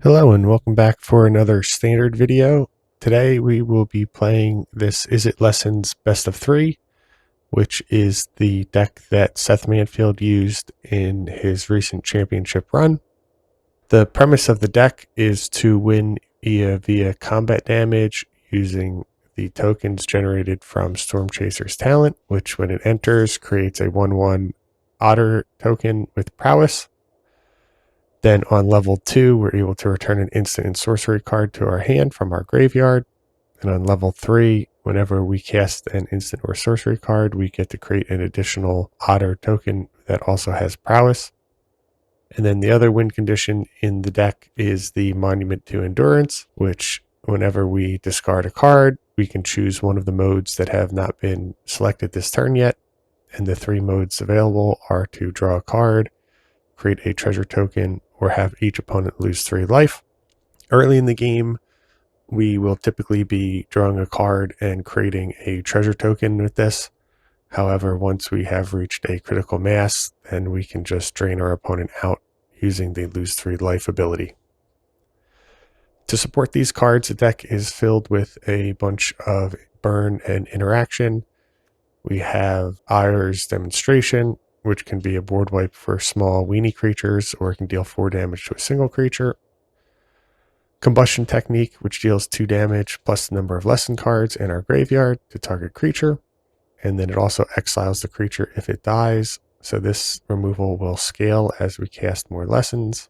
Hello and welcome back for another standard video. Today we will be playing this Izzet Lessons Best of 3, which is the deck that Seth Manfield used in his recent championship run. The premise of the deck is to win via combat damage using the tokens generated from Storm Chaser's talent, which when it enters creates a 1/1 Otter token with prowess. Then on level 2, we're able to return an instant and sorcery card to our hand from our graveyard. And on level 3, whenever we cast an instant or sorcery card, we get to create an additional Otter token that also has prowess. And then the other win condition in the deck is the Monument to Endurance, which whenever we discard a card, we can choose one of the modes that have not been selected this turn yet. And the 3 modes available are to draw a card, create a treasure token, or have each opponent lose 3 life. Early in the game, we will typically be drawing a card and creating a treasure token with this. However, once we have reached a critical mass, then we can just drain our opponent out using the lose 3 life ability. To support these cards, the deck is filled with a bunch of burn and interaction. We have Ire's Demonstration, which can be a board wipe for small weenie creatures, or it can deal 4 damage to a single creature. Combustion Technique, which deals 2 damage plus the number of lesson cards in our graveyard to target creature. And then it also exiles the creature if it dies. So this removal will scale as we cast more lessons.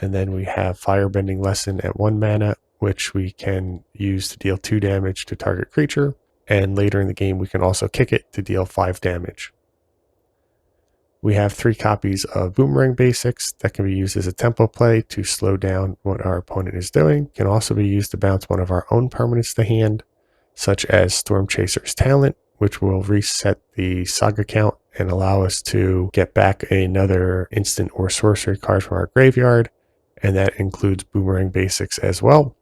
And then we have Firebending Lesson at 1 mana, which we can use to deal 2 damage to target creature. And later in the game, we can also kick it to deal 5 damage. We have 3 copies of Boomerang Basics that can be used as a tempo play to slow down what our opponent is doing. Can also be used to bounce one of our own permanents to hand, such as Storm Chaser's Talent, which will reset the saga count and allow us to get back another instant or sorcery card from our graveyard, and that includes Boomerang Basics as well.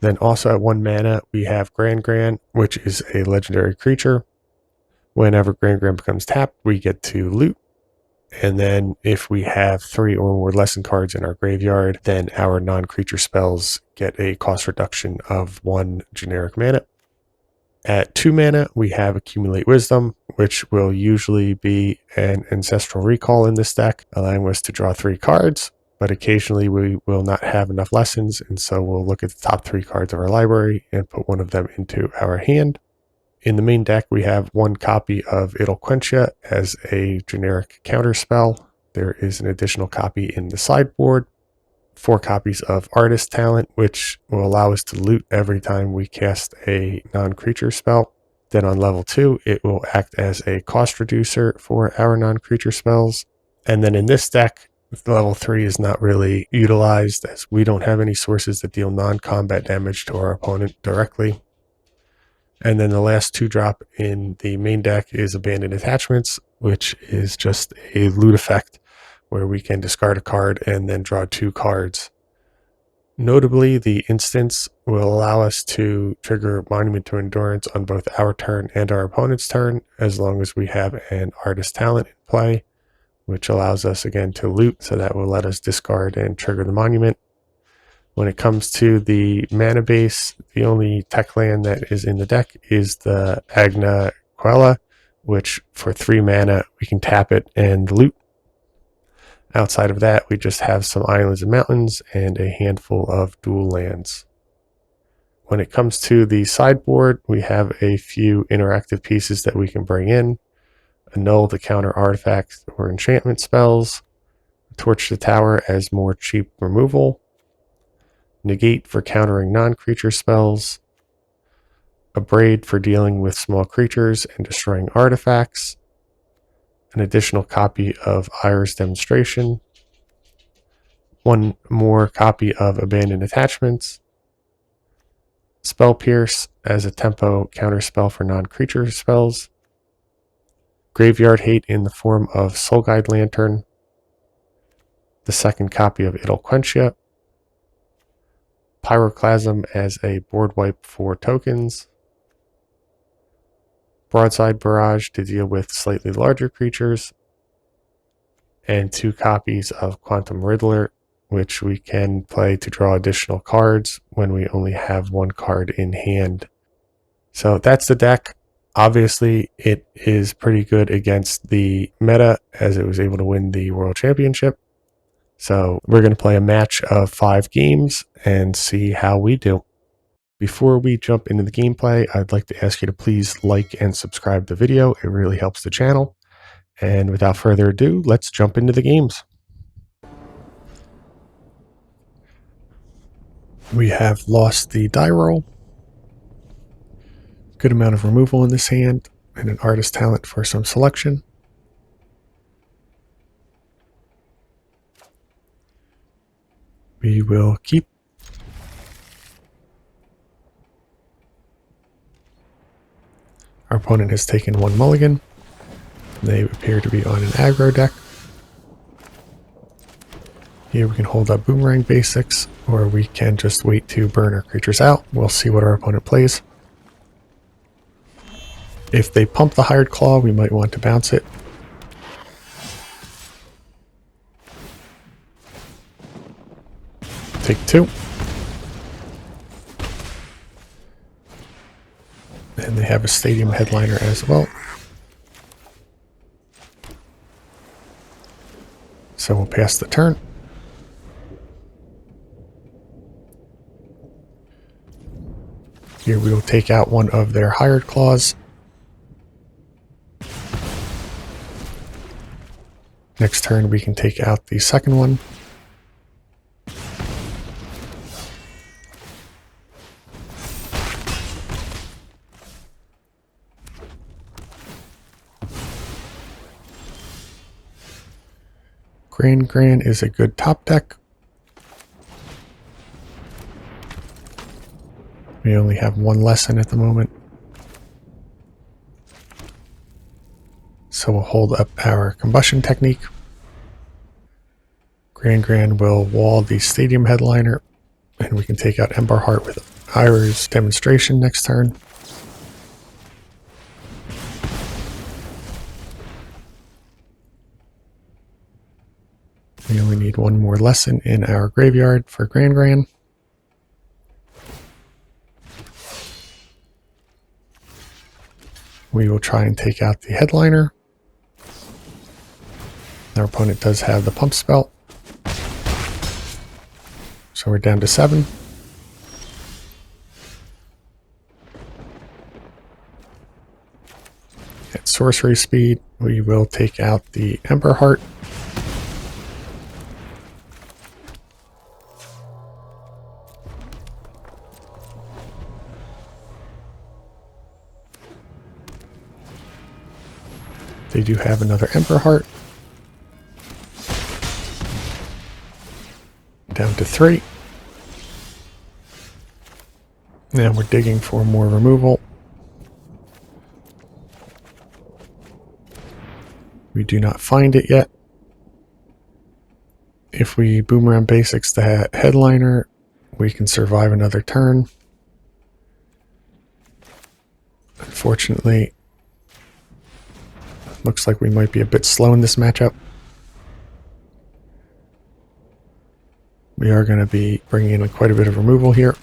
Then also at 1 mana, we have Gran, which is a legendary creature. Whenever Gran becomes tapped, we get to loot. And then if we have 3 or more lesson cards in our graveyard, then our non-creature spells get a cost reduction of 1 generic mana. At 2 mana, we have Accumulate Wisdom, which will usually be an Ancestral Recall in this deck, allowing us to draw 3 cards. But occasionally we will not have enough lessons, and so we'll look at the top 3 cards of our library and put one of them into our hand. In the main deck, we have 1 copy of It'll Quench Ya as a generic counter spell. There is an additional copy in the sideboard. 4 copies of Artist Talent, which will allow us to loot every time we cast a non-creature spell. Then on level 2, it will act as a cost reducer for our non-creature spells. And then in this deck, level 3 is not really utilized, as we don't have any sources that deal non-combat damage to our opponent directly. And then the last 2 drop in the main deck is Abandoned Attachments, which is just a loot effect where we can discard a card and then draw 2 cards. Notably, the instance will allow us to trigger Monument to Endurance on both our turn and our opponent's turn, as long as we have an Artist Talent in play, which allows us again to loot, so that will let us discard and trigger the Monument. When it comes to the mana base, the only tech land that is in the deck is the Agna Quella, which for 3 mana, we can tap it and loot. Outside of that, we just have some islands and mountains and a handful of dual lands. When it comes to the sideboard, we have a few interactive pieces that we can bring in. Annul the counter artifacts or enchantment spells. Torch the tower as more cheap removal. Negate for countering non-creature spells. Abrade for dealing with small creatures and destroying artifacts. An additional copy of Ire's Demonstration. 1 more copy of Abandoned Attachments. Spell Pierce as a tempo counterspell for non-creature spells. Graveyard Hate in the form of Soul Guide Lantern. The 2nd copy of It'll Quench Ya. Pyroclasm as a board wipe for tokens. Broadside Barrage to deal with slightly larger creatures. And 2 copies of Quantum Riddler, which we can play to draw additional cards when we only have one card in hand. So that's the deck. Obviously, it is pretty good against the meta, as it was able to win the World Championship. So we're going to play a match of 5 games and see how we do. Before we jump into the gameplay, I'd like to ask you to please like and subscribe the video. It really helps the channel. And without further ado, let's jump into the games. We have lost the die roll. Good amount of removal in this hand, and an artist talent for some selection. We will keep. Our opponent has taken 1 mulligan. They appear to be on an aggro deck. Here we can hold up Boomerang Basics, or we can just wait to burn our creatures out. We'll see what our opponent plays. If they pump the Hired Claw, we might want to bounce it. Take 2. And they have a Stadium Headliner as well. So we'll pass the turn. Here we will take out one of their Hired Claws. Next turn we can take out the second one. Gran is a good top deck. We only have 1 lesson at the moment. So we'll hold up our Combustion Technique. Gran will wall the Stadium Headliner, and we can take out Ember Heart with Ira's Demonstration next turn. We only need 1 more lesson in our graveyard for Gran. We will try and take out the Headliner. Our opponent does have the Pump spell. So we're down to 7. At sorcery speed, we will take out the Ember Heart. They do have another Ember Heart. Down to 3. Now we're digging for more removal. We do not find it yet. If we Boomerang Basics the Headliner, we can survive another turn. Unfortunately, looks like we might be a bit slow in this matchup. We are going to be bringing in quite a bit of removal here.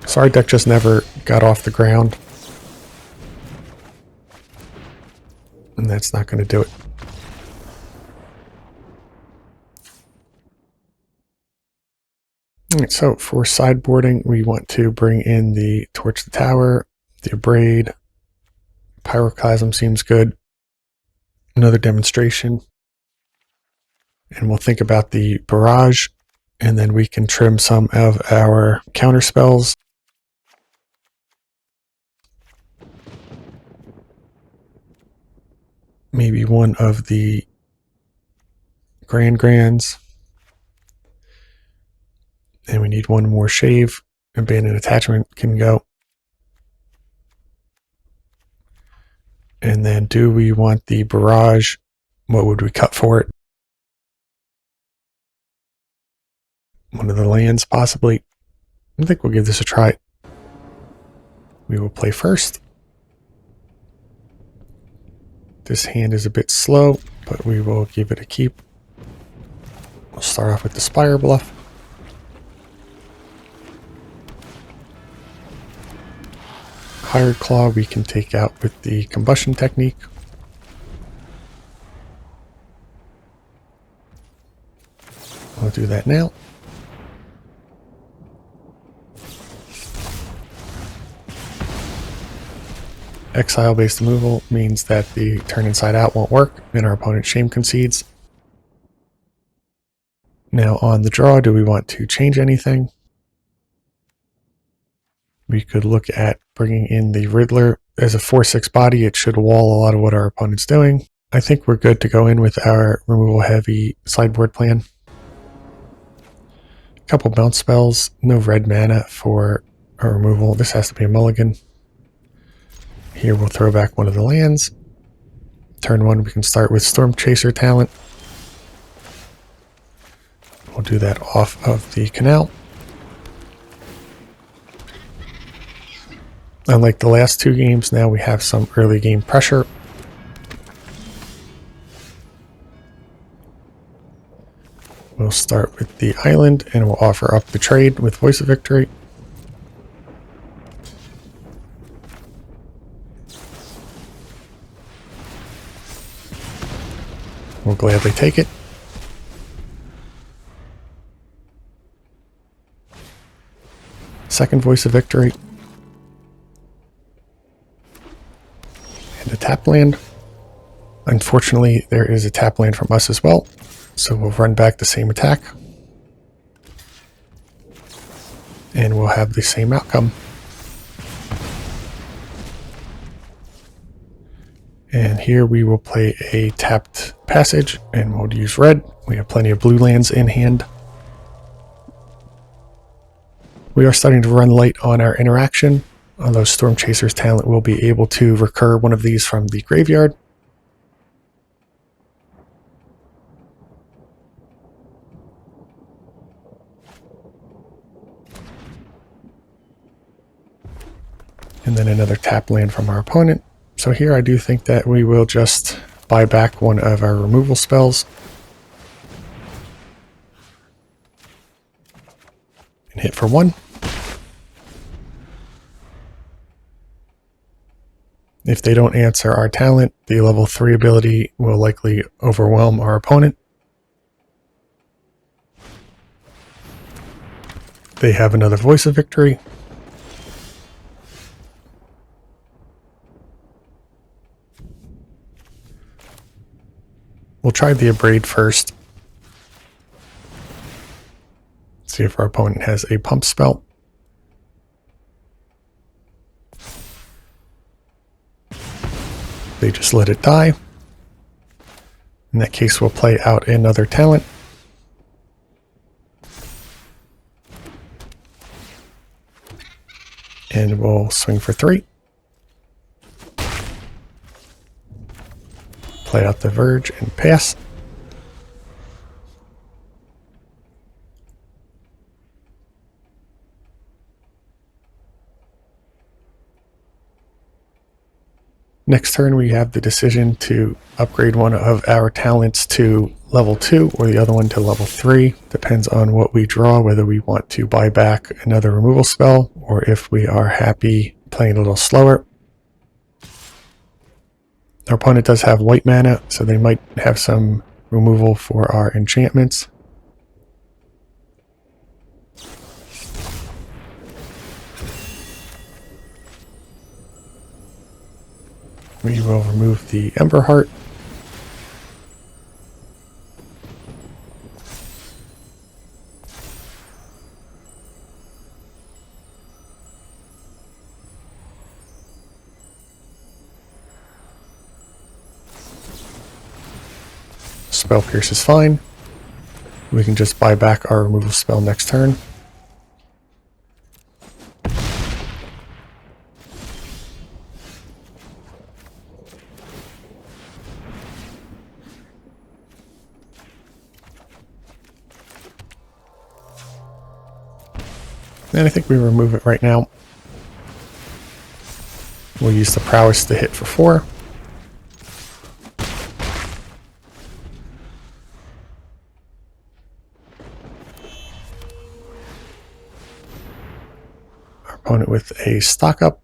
So our deck just never got off the ground. And that's not going to do it. Alright, so for sideboarding, we want to bring in the Torch the Tower, the Abrade, Pyroclasm seems good. Another Demonstration. And we'll think about the Barrage, and then we can trim some of our counter spells. Maybe one of the Grands. And we need 1 more Shave. Abandoned Attachment can go. And then do we want the Barrage? What would we cut for it? One of the lands, possibly. I think we'll give this a try. We will play first. This hand is a bit slow, but we will give it a keep. We'll start off with the Spire Bluff. Hired Claw we can take out with the Combustion technique. We'll do that now. Exile-based removal means that the turn inside out won't work and our opponent shame concedes. Now on the draw, do we want to change anything? We could look at bringing in the Riddler. As a 4/6 body, it should wall a lot of what our opponent's doing. I think we're good to go in with our removal heavy sideboard plan. A couple bounce spells, no red mana for our removal. This has to be a mulligan. Here we'll throw back one of the lands. Turn 1 we can start with Storm Chaser talent. We'll do that off of the canal. Unlike the last 2 games, now we have some early game pressure. We'll start with the island and we'll offer up the trade with Voice of Victory. We'll gladly take it. Second Voice of Victory. And a tap land. Unfortunately, there is a tap land from us as well, so we'll run back the same attack. And we'll have the same outcome. And here we will play a tapped passage, and we'll use red. We have plenty of blue lands in hand. We are starting to run light on our interaction, although Storm Chaser's talent will be able to recur one of these from the graveyard. And then another tap land from our opponent. So here I do think that we will just buy back one of our removal spells and hit for 1. If they don't answer our talent, the level 3 ability will likely overwhelm our opponent. They have another Voice of Victory. We'll try the Abrade first. See if our opponent has a pump spell. They just let it die. In that case, we'll play out another talent. And we'll swing for 3. Play out the Verge and pass. Next turn we have the decision to upgrade one of our talents to level 2 or the other one to level 3. Depends on what we draw, whether we want to buy back another removal spell or if we are happy playing a little slower. Our opponent does have white mana, so they might have some removal for our enchantments. We will remove the Ember Heart. Spell Pierce is fine. We can just buy back our removal spell next turn. And I think we remove it right now. We'll use the Prowess to hit for 4. opponent with a stock up.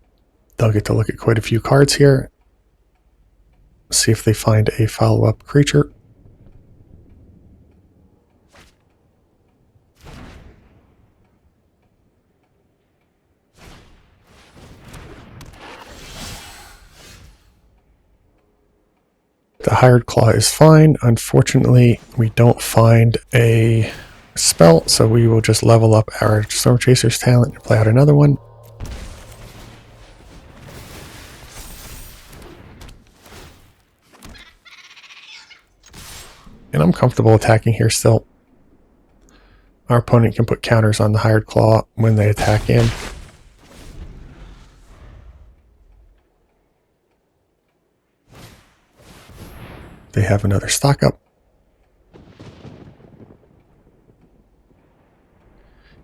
They'll get to look at quite a few cards here. See if they find a follow-up creature. The Hired Claw is fine. Unfortunately, we don't find a spell, so we will just level up our Storm Chaser's talent and play out another one. And I'm comfortable attacking here still. Our opponent can put counters on the Hired Claw when they attack in. They have another stock up.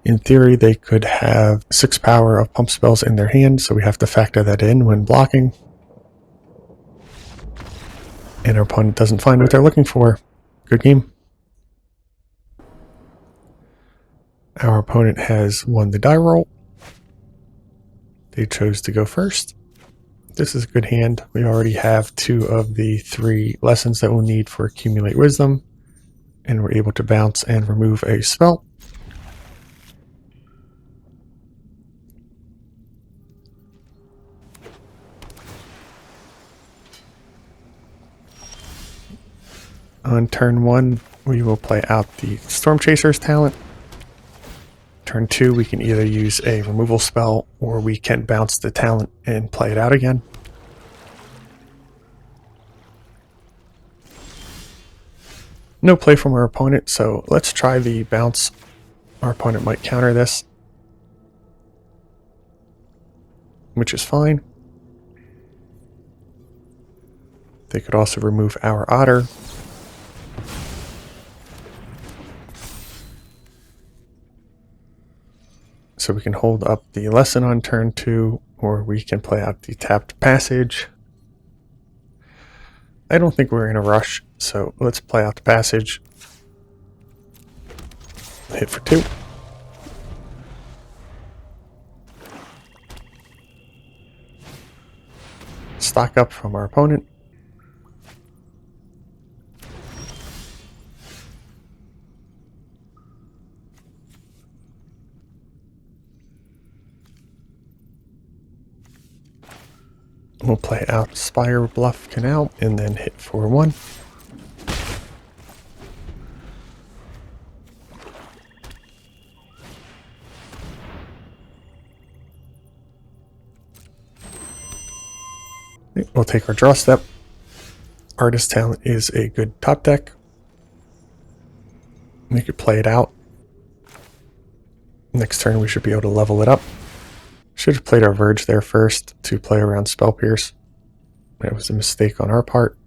In theory, they could have 6 power of pump spells in their hand, so we have to factor that in when blocking. And our opponent doesn't find what they're looking for. Good game. Our opponent has won the die roll. They chose to go first. This is a good hand. We already have 2 of the 3 lessons that we'll need for Accumulate Wisdom, and we're able to bounce and remove a spell. On turn 1, we will play out the Storm Chaser's talent. Turn 2, we can either use a removal spell or we can bounce the talent and play it out again. No play from our opponent, so let's try the bounce. Our opponent might counter this, which is fine. They could also remove our Otter. So we can hold up the lesson on turn 2, or we can play out the tapped passage. I don't think we're in a rush, so let's play out the passage. Hit for 2. Stock up from our opponent. We'll play out Spire, Bluff, Canal, and then hit for 1. We'll take our draw step. Artist Talent is a good top deck. We could play it out. Next turn we should be able to level it up. Should have played our Verge there first to play around Spell Pierce. That was a mistake on our part.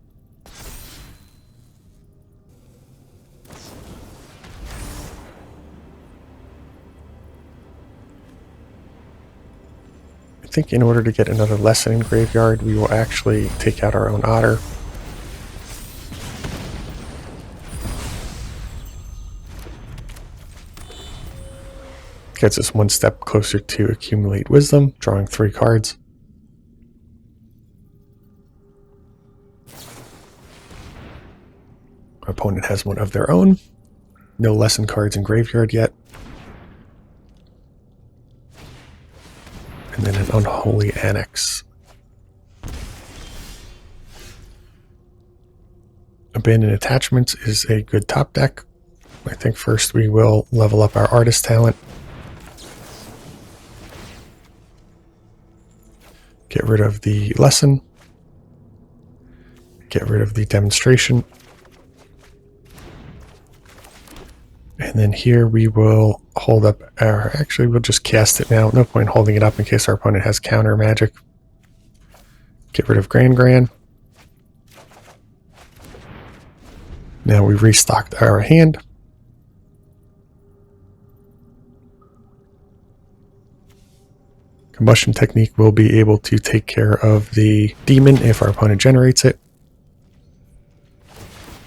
I think in order to get another lesson in Graveyard, we will actually take out our own Otter. Gets us 1 step closer to Accumulate Wisdom, drawing 3 cards. Our opponent has one of their own. No lesson cards in Graveyard yet. And then an Unholy Annex. Abandoned Attachments is a good top deck. I think first we will level up our Artist Talent. Get rid of the lesson. Get rid of the demonstration. And then here we will hold up our... Actually, we'll just cast it now. No point holding it up in case our opponent has counter magic. Get rid of Gran. Now we've restocked our hand. Combustion Technique will be able to take care of the demon if our opponent generates it.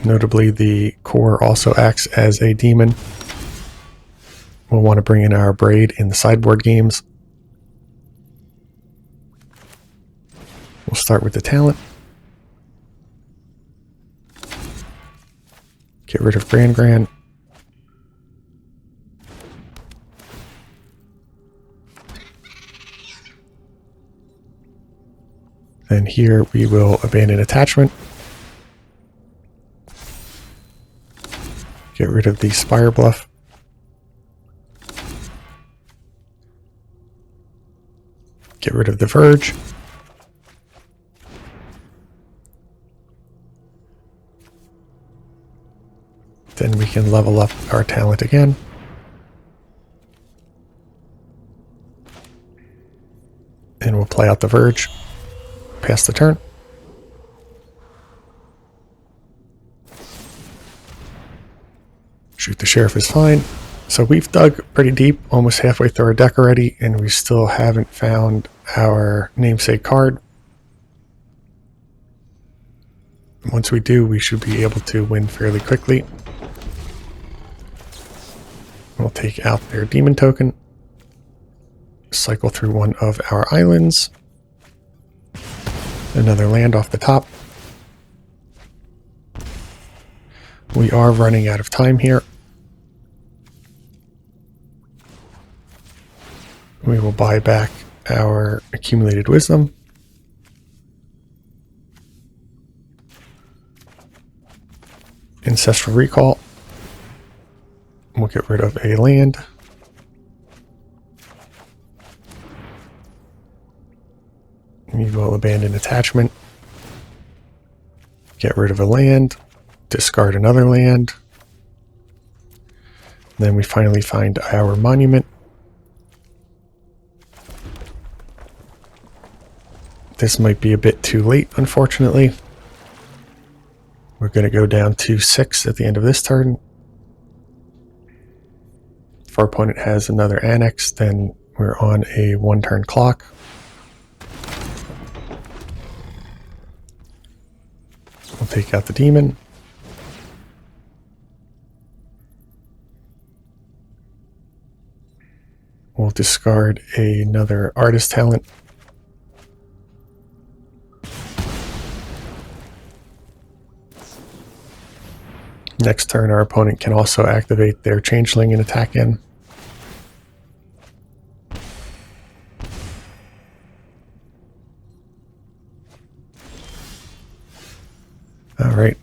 Notably, the core also acts as a demon. We'll want to bring in our Braid in the sideboard games. We'll start with the talent. Get rid of Gran. And here we will abandon attachment. Get rid of the Spire Bluff. Get rid of the Verge. Then we can level up our talent again. And we'll play out the Verge. Pass the turn. Shoot the Sheriff is fine. So we've dug pretty deep, almost halfway through our deck already, and we still haven't found our namesake card. Once we do, we should be able to win fairly quickly. We'll take out their demon token, cycle through one of our islands, another land off the top. We are running out of time here. We will buy back our accumulated wisdom. Ancestral Recall. We'll get rid of a land. We will abandon attachment. Get rid of a land. Discard another land. Then we finally find our monument. This might be a bit too late, unfortunately. We're going to go down to 6 at the end of this turn. If our opponent has another annex, then we're on a 1-turn clock. We'll take out the demon. We'll discard another artist talent. Next turn, our opponent can also activate their changeling and attack in. Alright,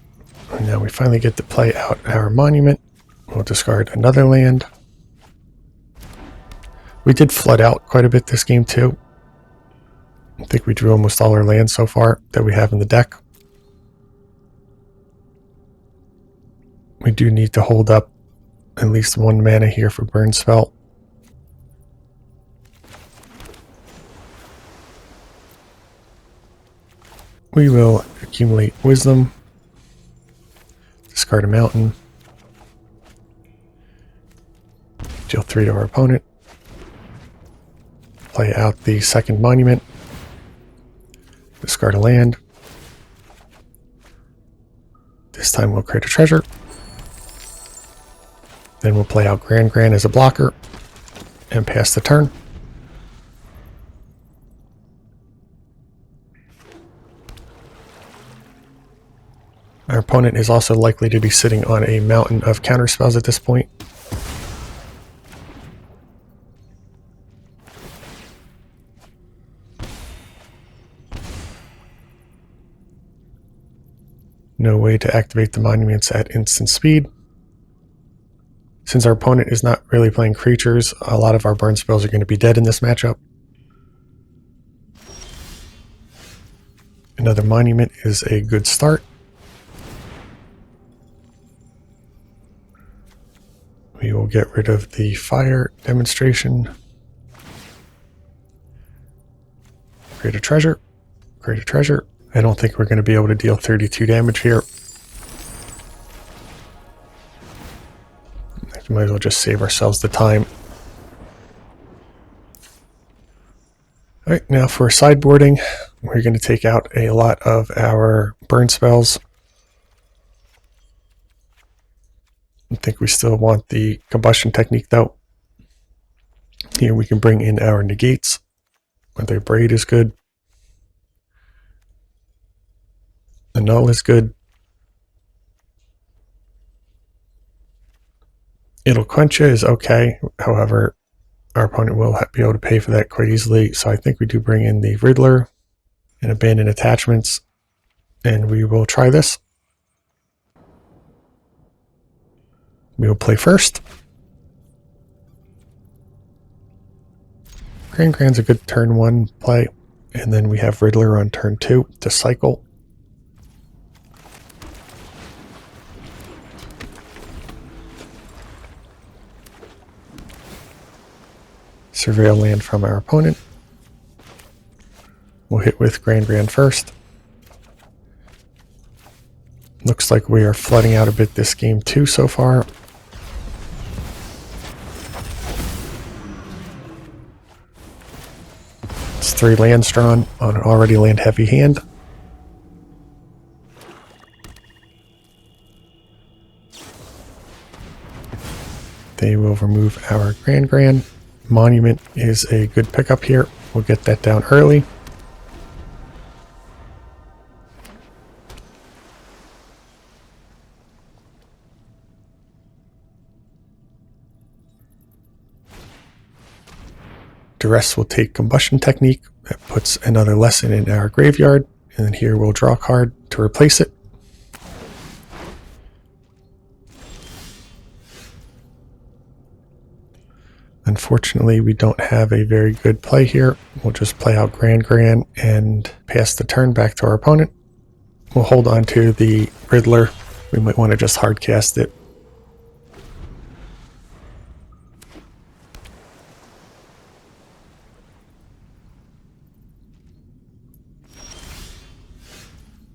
now we finally get to play out our monument. We'll discard another land. We did flood out quite a bit this game too. I think we drew almost all our lands so far that we have in the deck. We do need to hold up at least 1 mana here for Burn Spell. We will accumulate Wisdom, discard a mountain, deal 3 to our opponent, play out the second monument, discard a land. This time we'll create a treasure. Then we'll play out Gran as a blocker and pass the turn. Our opponent is also likely to be sitting on a mountain of counterspells at this point. No way to activate the monuments at instant speed. Since our opponent is not really playing creatures, a lot of our burn spells are going to be dead in this matchup. Another monument is a good start. We will get rid of the fire demonstration. Create a treasure. Create a treasure. I don't think we're going to be able to deal 32 damage here. Might as well just save ourselves the time. Alright, now for sideboarding, we're going to take out a lot of our burn spells. I think we still want the combustion technique though. Here we can bring in our negates. Whether braid is good. The null is good. It'll quench you is okay. However, our opponent will be able to pay for that quite easily. So I think we do bring in the Riddler and abandon attachments. And we will try this. We will play first. Grand's a good turn 1 play. And then we have Riddler on turn 2 to cycle. Surveil land from our opponent. We'll hit with Grand first. Looks like we are flooding out a bit this game too so far. It's 3 lands drawn on an already land heavy hand. They will remove our Grand. Monument is a good pickup here. We'll get that down early. Duress will take Combustion Technique. That puts another lesson in our graveyard. And then here we'll draw a card to replace it. Unfortunately, we don't have a very good play here. We'll just play out Grand and pass the turn back to our opponent. We'll hold on to the Riddler. We might want to just hard cast it.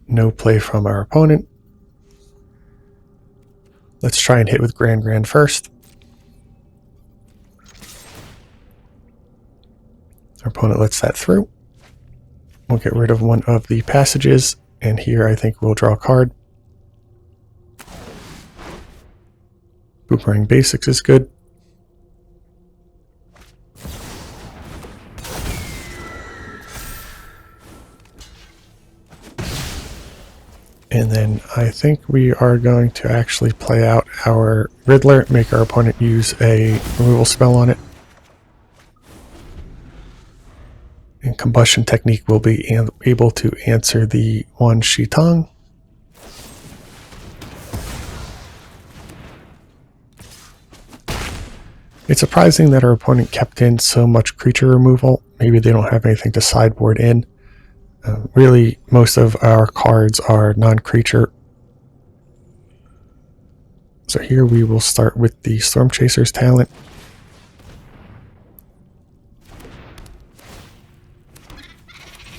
No play from our opponent. Let's try and hit with Grand first. Our opponent lets that through. We'll get rid of one of the passages, and here I think we'll draw a card. Boomerang Basics is good. And then I think we are going to actually play out our Riddler, make our opponent use a removal spell on it. And Combustion Technique will be able to answer the one Shitong. It's surprising that our opponent kept in so much creature removal. Maybe they don't have anything to sideboard in. Really, most of our cards are non-creature. So here we will start with the Storm Chaser's talent.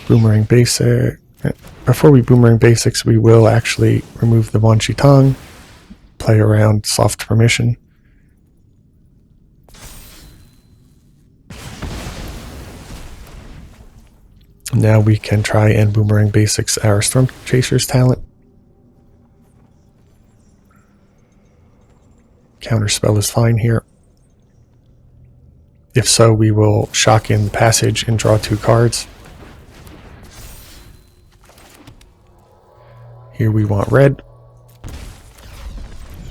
Boomerang Basic. Before we Boomerang Basics, we will actually remove the Wan Shitong, play around Soft Permission. Now we can try and Boomerang Basics our Storm Chaser's talent. Counterspell is fine here. If so, we will shock in the passage and draw 2 cards. Here we want red.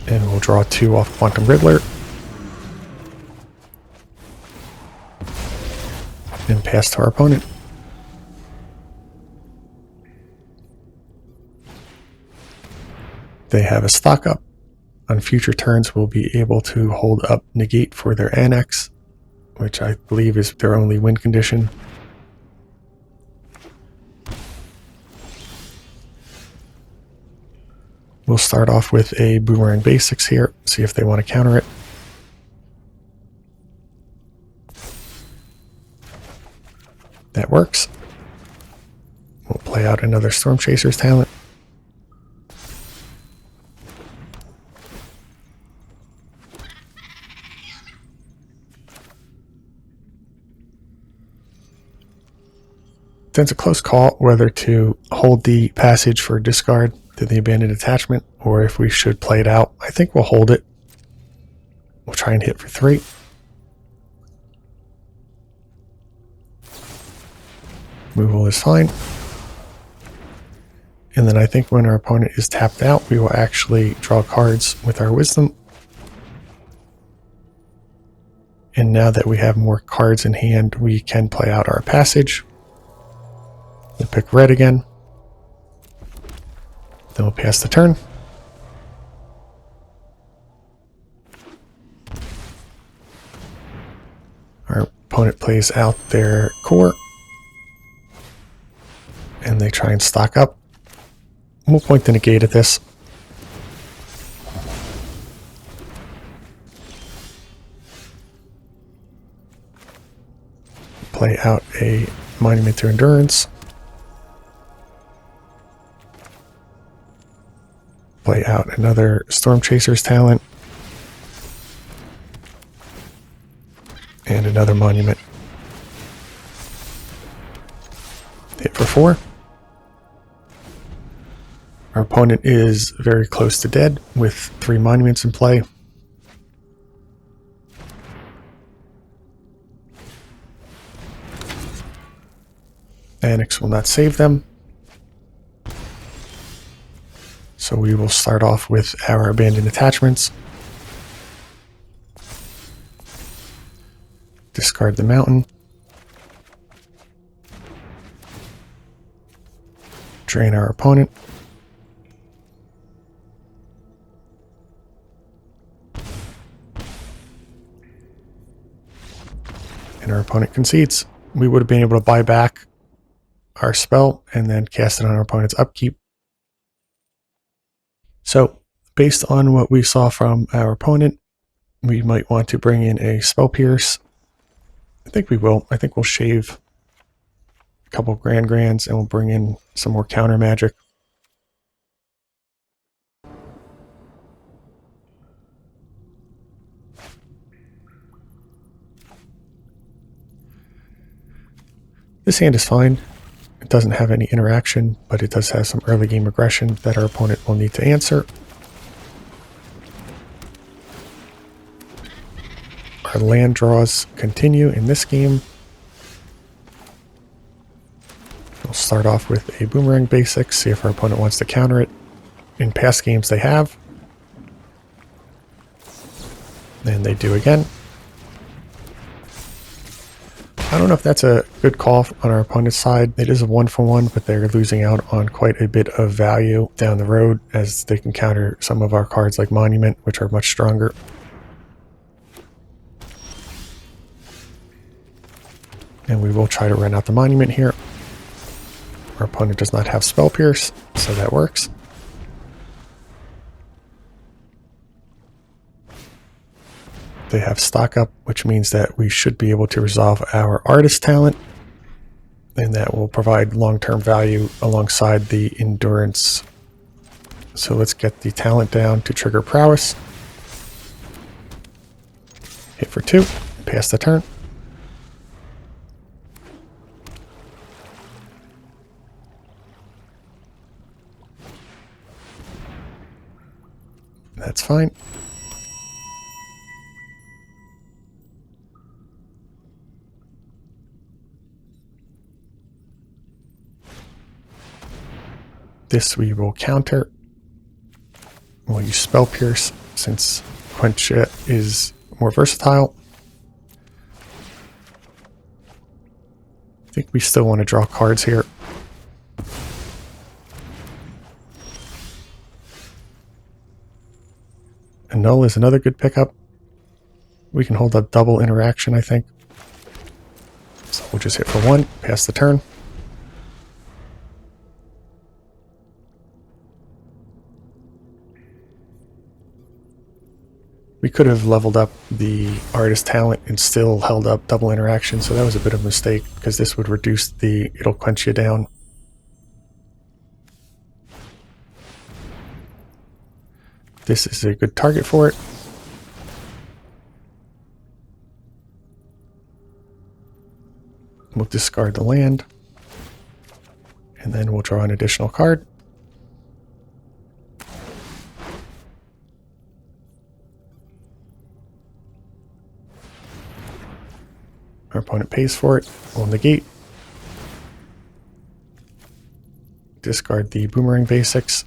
And we'll draw 2 off Quantum Riddler. And pass to our opponent. They have a stock up. On future turns, we'll be able to hold up Negate for their Annex, which I believe is their only win condition. We'll start off with a Boomerang Basics here, see if they want to counter it. That works. We'll play out another Storm Chaser's talent. Then it's a close call whether to hold the passage for discard to the abandoned attachment, or if we should play it out. I think we'll hold it. We'll try and hit for 3. Removal is fine. And then I think when our opponent is tapped out, we will actually draw cards with our wisdom. And now that we have more cards in hand, we can play out our passage. We'll pick red again. Then we'll pass the turn. Our opponent plays out their core. And they try and stock up. We'll point the negate at this. Play out a Monument to Endurance. Play out another Storm Chaser's talent. And another Monument. Hit for 4. Our opponent is very close to dead with 3 monuments in play. Annex will not save them. So we will start off with our abandoned attachments. Discard the mountain. Drain our opponent. And our opponent concedes. We would have been able to buy back our spell and then cast it on our opponent's upkeep. So, based on what we saw from our opponent, we might want to bring in a Spell Pierce. I think we will. I think we'll shave a couple Grands and we'll bring in some more counter magic. This hand is fine. It doesn't have any interaction, but it does have some early game aggression that our opponent will need to answer. Our land draws continue in this game. We'll start off with a Boomerang basic, see if our opponent wants to counter it. In past games they have. And they do again. I don't know if that's a good call on our opponent's side. It is a 1-for-1, but they're losing out on quite a bit of value down the road as they can counter some of our cards like Monument, which are much stronger. And we will try to run out the Monument here. Our opponent does not have Spell Pierce, so that works. They have stock up, which means that we should be able to resolve our artist talent, and that will provide long-term value alongside the endurance. So let's get the talent down to trigger prowess. Hit for 2, pass the turn. That's fine. This we will counter. We'll use Spell Pierce since Quench is more versatile. I think we still want to draw cards here. Annul is another good pickup. We can hold up double interaction, I think. So we'll just hit for 1, pass the turn. We could have leveled up the artist talent and still held up double interaction, so that was a bit of a mistake because this would reduce the it'll quench you down. This is a good target for it. We'll discard the land, and then we'll draw an additional card. Our opponent pays for it. We'll negate. discard the boomerang basics.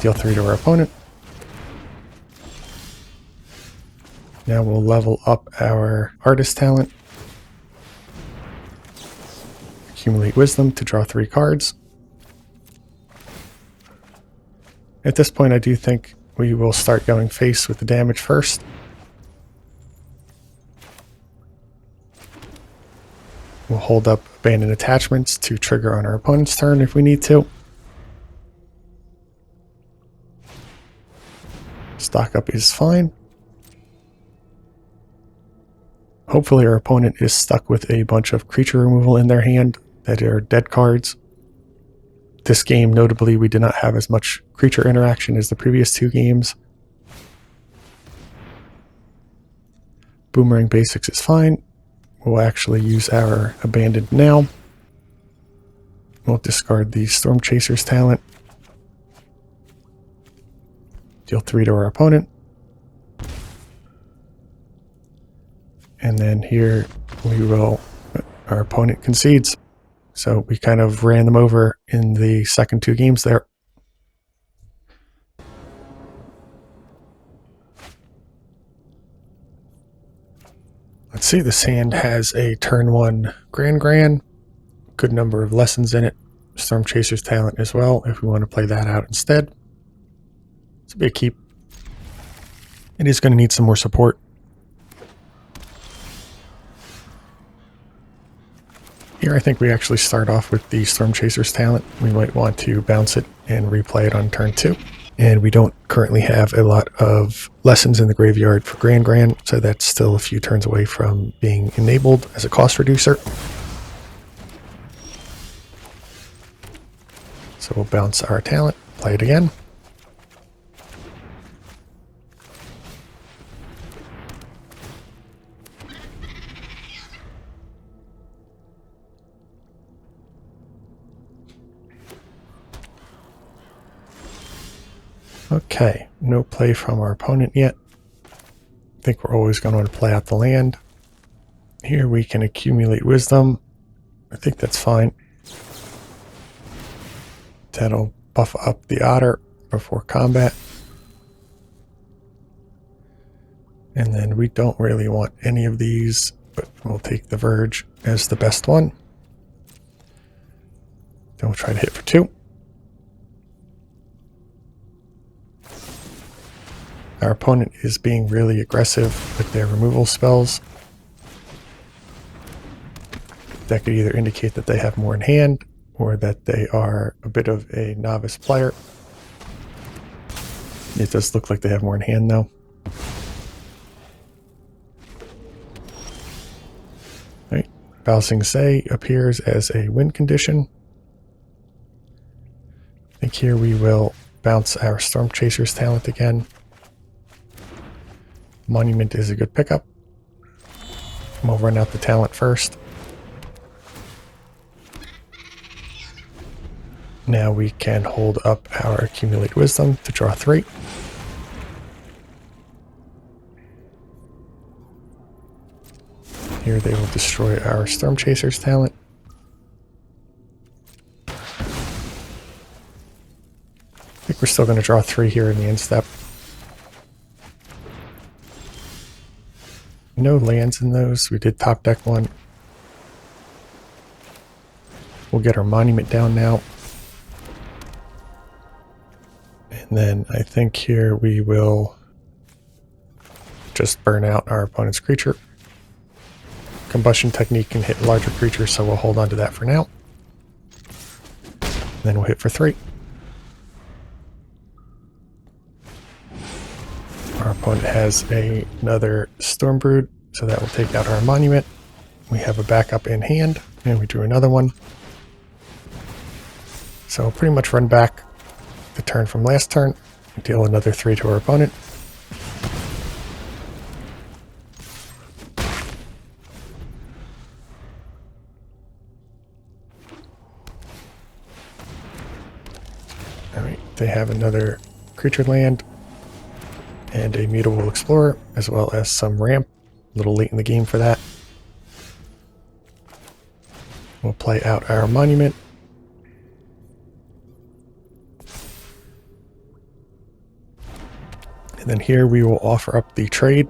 Deal 3 to our opponent. Now we'll level up our artist talent. Accumulate wisdom to draw 3 cards. At this point, I do think we will start going face with the damage first. We'll hold up abandoned attachments to trigger on our opponent's turn if we need to. Stock up is fine. Hopefully our opponent is stuck with a bunch of creature removal in their hand that are dead cards. This game, notably, we did not have as much creature interaction as the previous 2 games. Boomerang basics is fine. We'll actually use our abandoned now. We'll discard the Storm Chaser's talent. Deal 3 to our opponent. And then here we will, our opponent concedes. So we kind of ran them over in the second 2 games there. Let's see, this hand has a turn 1 Grand. Good number of lessons in it. Storm Chaser's talent as well, if we want to play that out instead. It's a big keep. It is going to need some more support. Here I think we actually start off with the Storm Chaser's talent. We might want to bounce it and replay it on turn 2. And we don't currently have a lot of lessons in the graveyard for Grand, so that's still a few turns away from being enabled as a cost reducer. So we'll bounce our talent, play it again. Okay, no play from our opponent yet. I think we're always going to want to play out the land. Here we can accumulate wisdom. I think that's fine. That'll buff up the otter before combat. And then we don't really want any of these, but we'll take the Verge as the best one. Then we'll try to hit for 2. Our opponent is being really aggressive with their removal spells. That could either indicate that they have more in hand, or that they are a bit of a novice player. It does look like they have more in hand though. Right. Bao Sing Se appears as a win condition. I think here we will bounce our Storm Chaser's talent again. Monument is a good pickup. We'll run out the talent first. Now we can hold up our Accumulate Wisdom to draw 3. Here they will destroy our Storm Chaser's talent. I think we're still going to draw 3 here in the end step. No lands in those. We did top deck one. We'll get our monument down now. And then I think here we will just burn out our opponent's creature. Combustion technique can hit larger creatures, so we'll hold on to that for now. Then we'll hit for 3. Our opponent has another Stormbrood, so that will take out our monument. We have a backup in hand, and we drew another one. So we'll pretty much run back the turn from last turn, deal another 3 to our opponent. Alright, they have another creature land and a Mutable Explorer, as well as some ramp. A little late in the game for that. We'll play out our monument. And then here we will offer up the trade.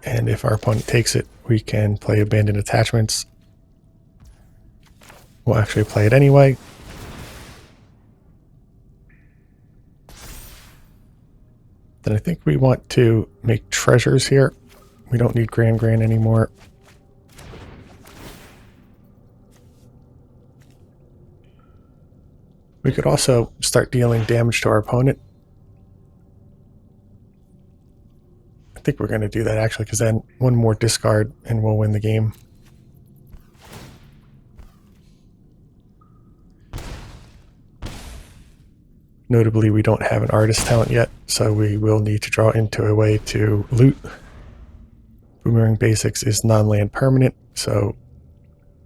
And if our opponent takes it, we can play abandoned attachments. We'll actually play it anyway. Then I think we want to make treasures here. We don't need Grand anymore. We could also start dealing damage to our opponent. I think we're going to do that actually, because then one more discard and we'll win the game. Notably, we don't have an artist talent yet, so we will need to draw into a way to loot. Boomerang Basics is non-land permanent, so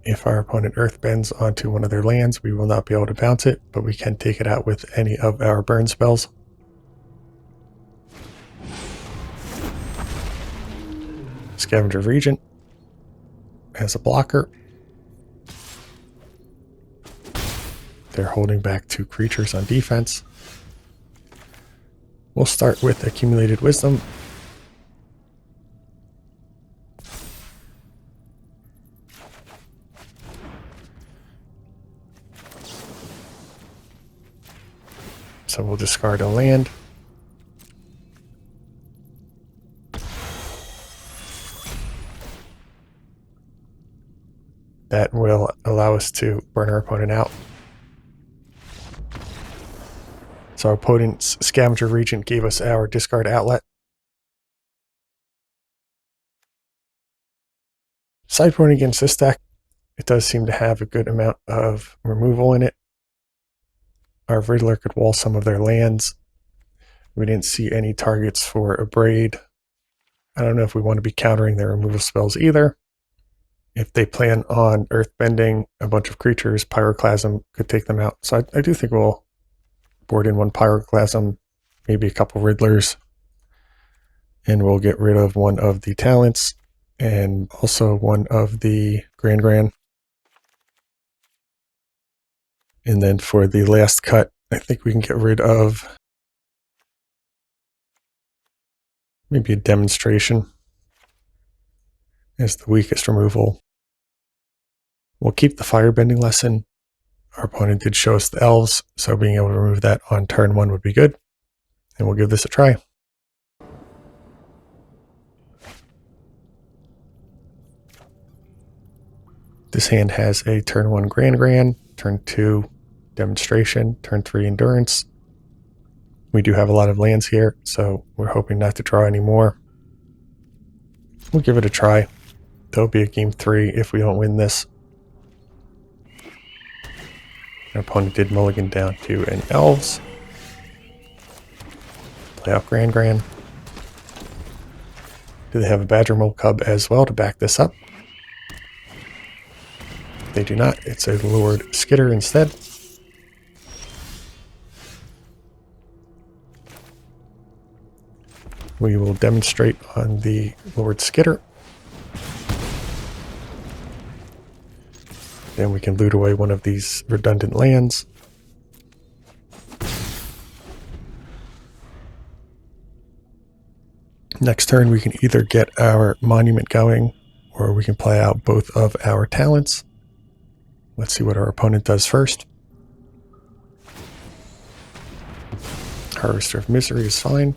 if our opponent earthbends onto one of their lands, we will not be able to bounce it, but we can take it out with any of our burn spells. Scavenger Regent as a blocker. They're holding back 2 creatures on defense. We'll start with Accumulated Wisdom. So we'll discard a land. That will allow us to burn our opponent out. So our opponent's Scavenger Regent gave us our discard outlet. Sideboarding against this deck, it does seem to have a good amount of removal in it. Our Riddler could wall some of their lands. We didn't see any targets for a Braid. I don't know if we want to be countering their removal spells either. If they plan on earthbending a bunch of creatures, Pyroclasm could take them out. So I do think we'll board in 1 Pyroclasm, maybe a couple Riddlers, and we'll get rid of 1 of the talents and also 1 of the Grand. And then for the last cut, I think we can get rid of maybe a Demonstration as the weakest removal. We'll keep the Firebending Lesson. Our opponent did show us the Elves, so being able to remove that on turn 1 would be good. And we'll give this a try. This hand has a turn 1 Grand, turn 2 Demonstration, turn 3 Endurance. We do have a lot of lands here, so we're hoping not to draw any more. We'll give it a try. There'll be a game 3 if we don't win this. Our opponent did mulligan down to an Elves. Play out Grand. Do they have a Badger Mole Cub as well to back this up? They do not. It's a Lord Skitter instead. We will demonstrate on the Lord Skitter. Then we can loot away 1 of these redundant lands. Next turn we can either get our monument going, or we can play out both of our talents. Let's see what our opponent does first. Harvester of Misery is fine.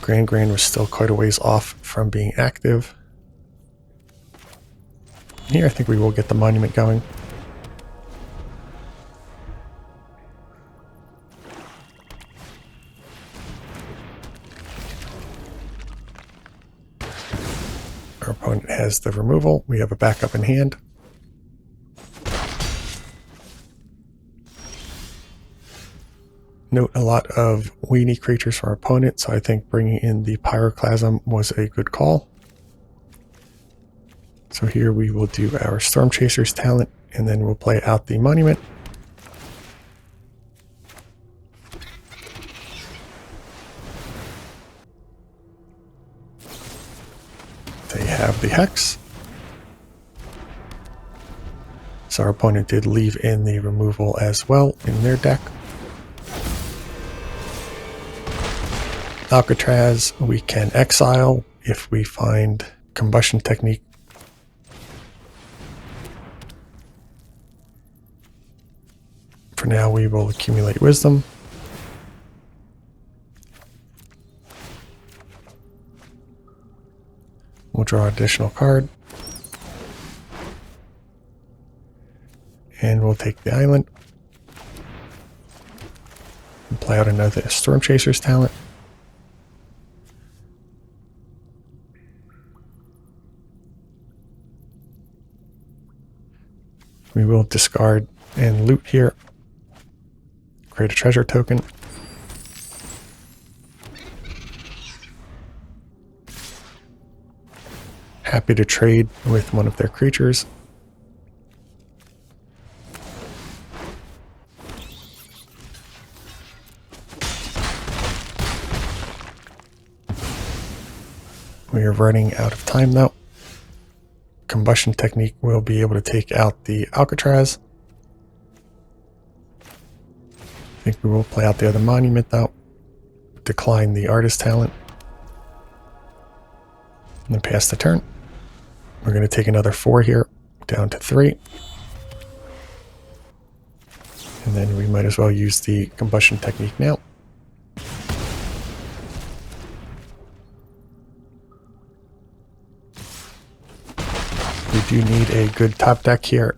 Grand was still quite a ways off from being active. Here I think we will get the monument going. Our opponent has the removal. We have a backup in hand. Note a lot of weenie creatures for our opponent, so I think bringing in the Pyroclasm was a good call. So here we will do our Storm Chaser's talent, and then we'll play out the monument. They have the Hex. So our opponent did leave in the removal as well in their deck. Alcatraz we can exile if we find combustion technique. For now we will accumulate wisdom. We'll draw an additional card. And we'll take the island. And play out another Storm Chaser's talent. We will discard and loot here. Create a treasure token. Happy to trade with one of their creatures. We are running out of time though. Combustion technique will be able to take out the Alcatraz. I think we will play out the other monument though. Decline the artist talent. And then pass the turn. We're going to take another 4 here, down to 3. And then we might as well use the combustion technique now. We do need a good top deck here.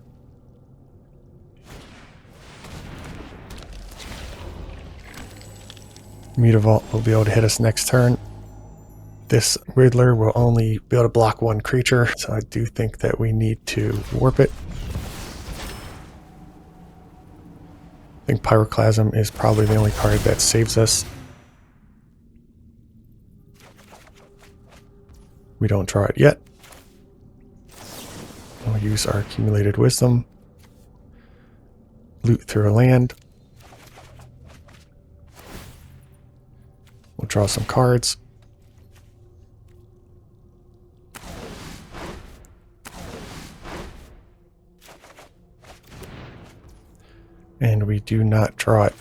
Mutavault will be able to hit us next turn. This Riddler will only be able to block one creature, so I do think that we need to warp it. I think Pyroclasm is probably the only card that saves us. We don't draw it yet. We'll use our accumulated wisdom. Loot through a land. We'll draw some cards. And we do not draw it.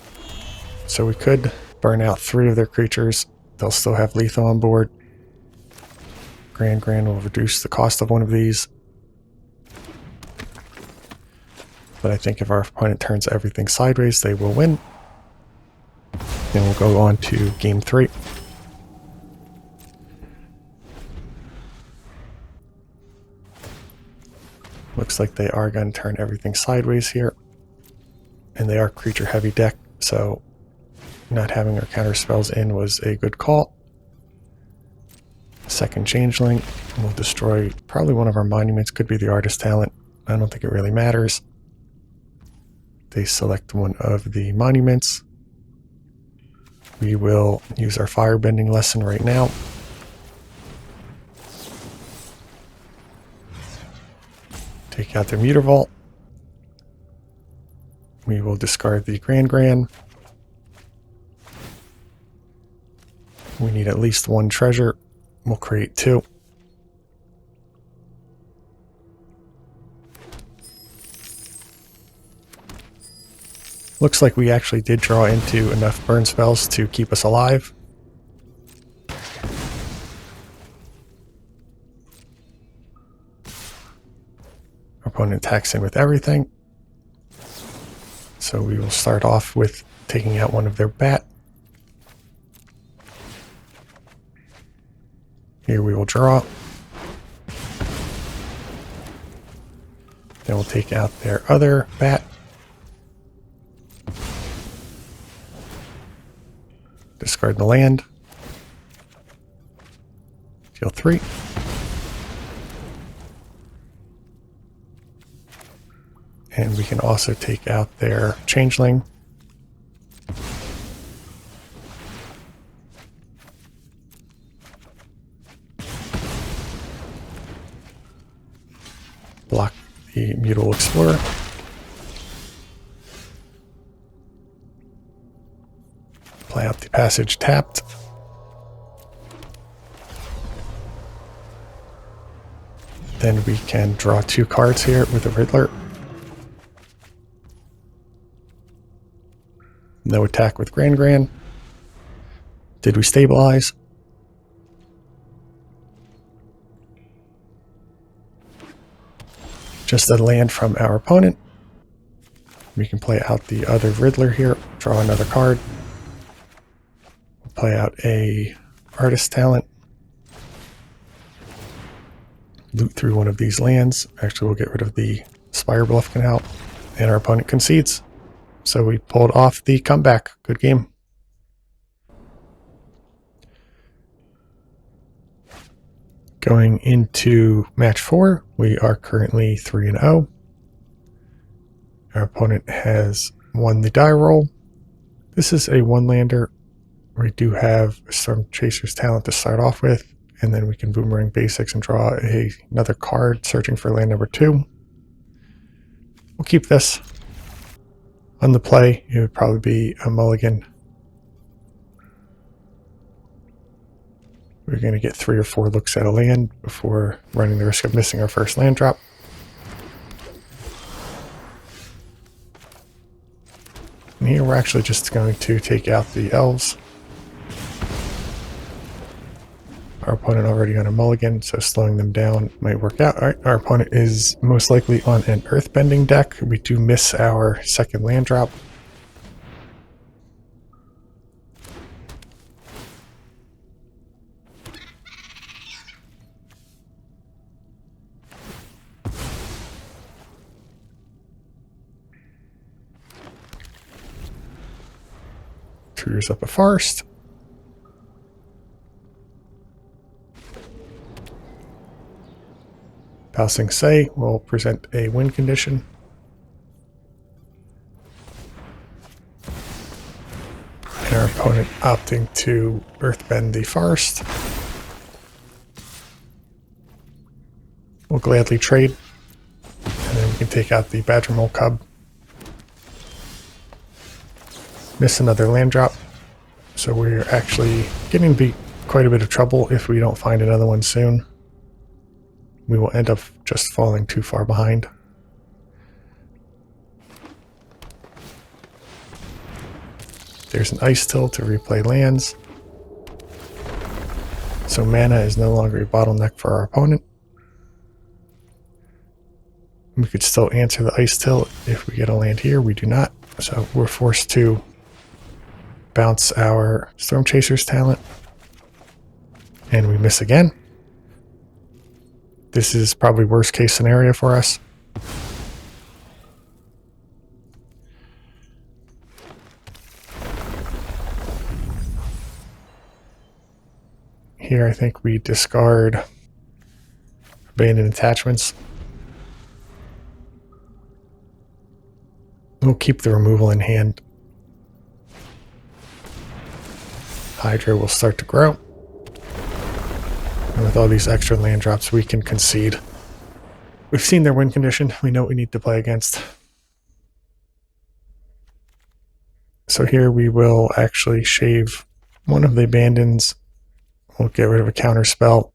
So we could burn out 3 of their creatures. They'll still have lethal on board. Grand will reduce the cost of one of these. But I think if our opponent turns everything sideways, they will win. Then we'll go on to game 3. Looks like they are going to turn everything sideways here. And they are creature heavy deck, so not having our counter spells in was a good call. Second Changeling will destroy probably one of our monuments, could be the artist talent. I don't think it really matters. They select one of the monuments. We will use our firebending lesson right now. Take out their Mutavault. We will discard the Grand. We need at least 1 treasure. We'll create 2. Looks like we actually did draw into enough burn spells to keep us alive. Our opponent attacks in with everything. So we will start off with taking out one of their bat. Here we will draw. Then we'll take out their other bat. Discard the land. Deal 3. And we can also take out their Changeling. Block the Mutable Explorer. Play out the passage tapped. Then we can draw 2 cards here with a Riddler. No attack with Grand. Did we stabilize? Just a land from our opponent. We can play out the other Riddler here, draw another card. Play out a artist talent. Loot through one of these lands. Actually, we'll get rid of the Spire Bluff Canal. And our opponent concedes. So we pulled off the comeback. Good game. Going into match 4, we are currently 3-0. Our opponent has won the die roll. This is a one-lander. We do have a Storm Chaser's talent to start off with, and then we can boomerang basics and draw another card searching for land number 2. We'll keep this. On the play, it would probably be a mulligan. We're going to get 3 or 4 looks at a land before running the risk of missing our first land drop. And here we're actually just going to take out the elves. Our opponent already on a mulligan, so slowing them down might work out. All right, our opponent is most likely on an earthbending deck. We do miss our second land drop. Triggers up a forest. Passing Say will present a win condition. And our opponent opting to earthbend the forest. We'll gladly trade. And then we can take out the Badger Mole Cub. Miss another land drop. So we're actually getting to be quite a bit of trouble if we don't find another one soon. We will end up just falling too far behind. There's an Ice Till to replay lands. So mana is no longer a bottleneck for our opponent. We could still answer the Ice Till if we get a land here. We do not. So we're forced to bounce our Storm Chaser's talent. And we miss again. This is probably worst case scenario for us. Here I think we discard abandoned attachments. We'll keep the removal in hand. Hydra will start to grow. And with all these extra land drops, we can concede. We've seen their win condition. We know what we need to play against. So here we will actually shave one of the abandons. We'll get rid of a counter spell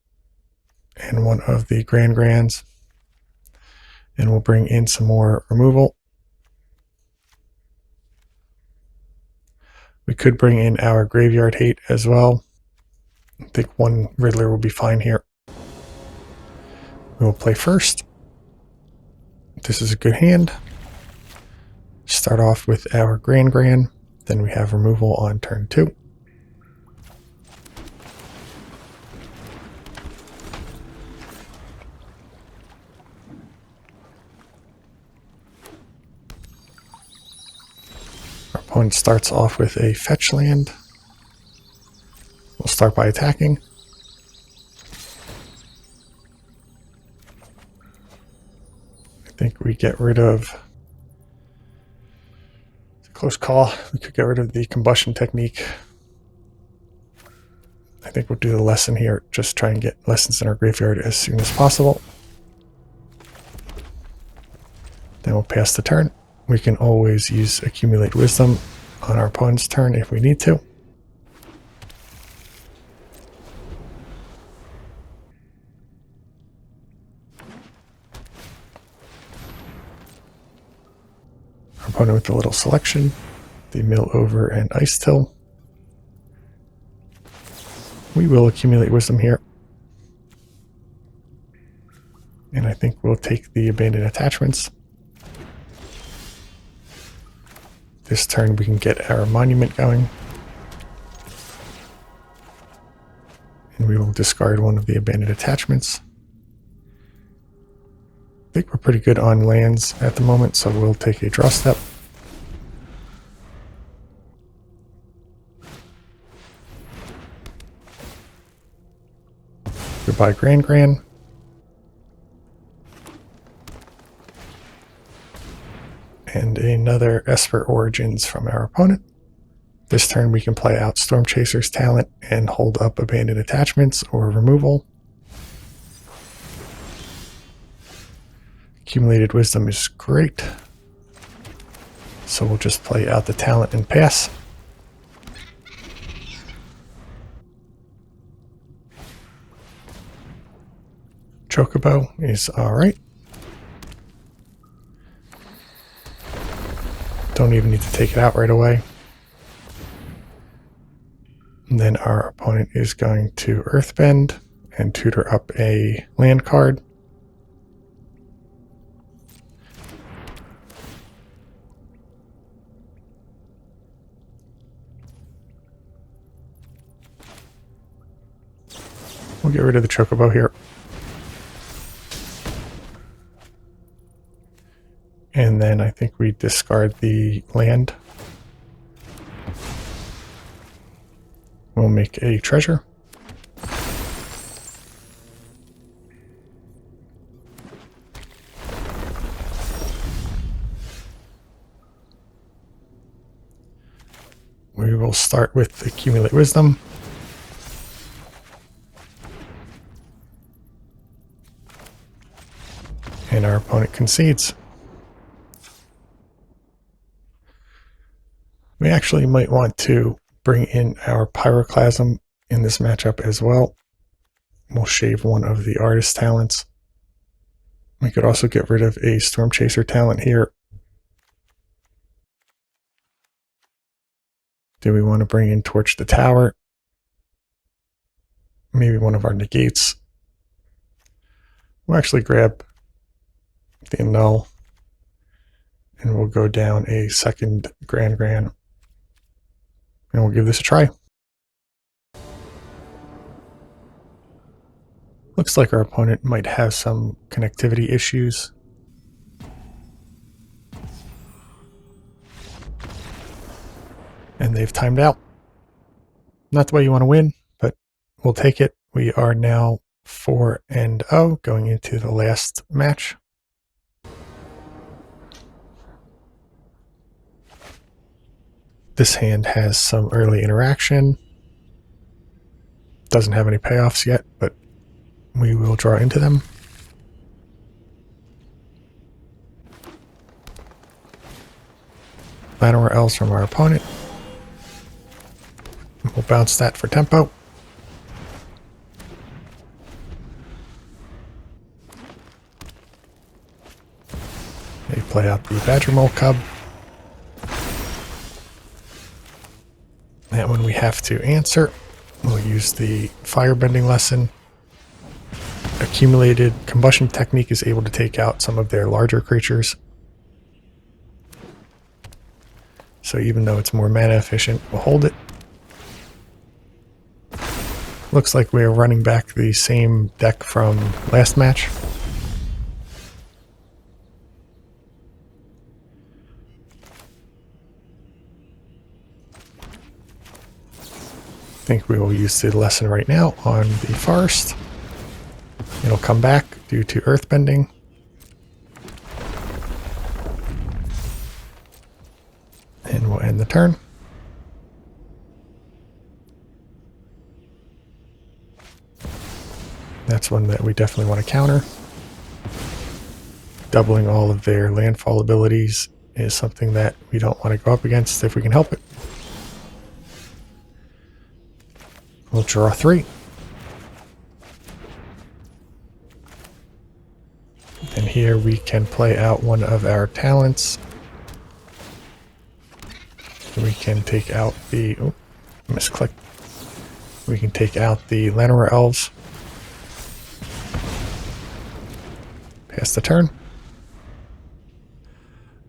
and one of the Grands. And we'll bring in some more removal. We could bring in our Graveyard Hate as well. I think one Riddler will be fine here. We will play first. This is a good hand. Start off with our Grand. Then we have removal on turn 2. Our opponent starts off with a fetch land. We'll start by attacking. I think we get rid of... It's a close call. We could get rid of the combustion technique. I think we'll do the lesson here. Just try and get lessons in our graveyard as soon as possible. Then we'll pass the turn. We can always use Accumulate Wisdom on our opponent's turn if we need to. Our opponent with a little selection. the mill over and ice till. We will accumulate wisdom here. And I think we'll take the abandoned attachments. This turn we can get our monument going. And we will discard one of the abandoned attachments. I think we're pretty good on lands at the moment, so we'll take a draw step. Goodbye, Grand. And another Esper Origins from our opponent. This turn we can play out Storm Chaser's talent and hold up abandoned attachments or removal. Accumulated wisdom is great. So we'll just play out the talent and pass. Chocobo is alright. Don't even need to take it out right away. And then our opponent is going to Earthbend and tutor up a land card. We'll get rid of the Chocobo here. And then I think we discard the land. We'll make a treasure. We will start with accumulate wisdom. And our opponent concedes. We actually might want to bring in our Pyroclasm in this matchup as well. We'll shave one of the artist talents. We could also get rid of a Storm Chaser talent here. Do we want to bring in Torch the Tower? Maybe one of our negates. We'll actually grab the Null and we'll go down a second Grand. And we'll give this a try. Looks like our opponent might have some connectivity issues. And they've timed out. Not the way you want to win, but we'll take it. We are now 4-0 going into the last match. This hand has some early interaction. Doesn't have any payoffs yet, but we will draw into them. Llanowar Elves from our opponent. We'll bounce that for tempo. They play out the Badger Mole Cub. That one we have to answer. We'll use the Firebending lesson. Accumulated Combustion Technique is able to take out some of their larger creatures. So even though it's more mana efficient, we'll hold it. Looks like we're running back the same deck from last match. I think we will use the lesson right now on the forest. It'll come back due to earthbending. And we'll end the turn. That's one that we definitely want to counter. Doubling all of their landfall abilities is something that we don't want to go up against if we can help it. We'll draw 3. And here we can play out one of our talents. We can take out the... Oh, misclicked. We can take out the Llanowar elves. Pass the turn.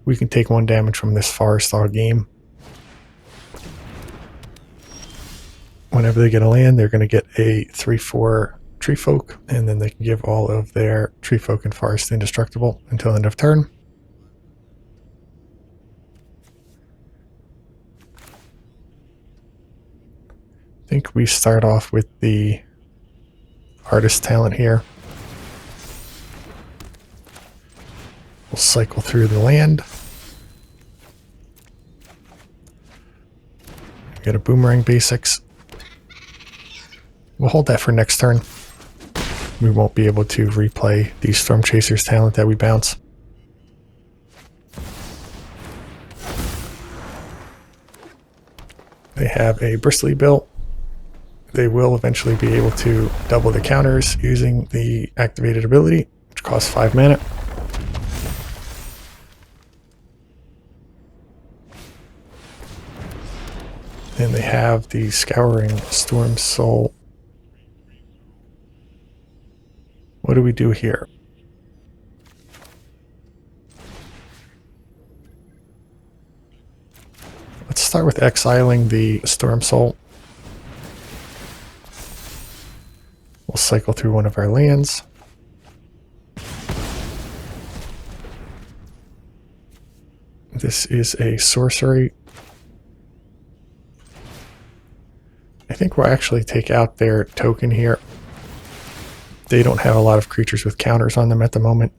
We can take 1 damage from this forest all game. Whenever they get a land, they're going to get a 3/4 tree folk, and then they can give all of their tree folk and forest indestructible until end of turn. I think we start off with the artist talent here. We'll cycle through the land. We got a boomerang basics. We'll hold that for next turn. We won't be able to replay the Storm Chaser's talent that we bounce. They have a Bristly Bill. They will eventually be able to double the counters using the activated ability, which costs 5 mana. Then they have the Scouring Storm Soul. What do we do here? Let's start with exiling the Storm Soul. We'll cycle through one of our lands. This is a sorcery. I think we'll actually take out their token here. They don't have a lot of creatures with counters on them at the moment.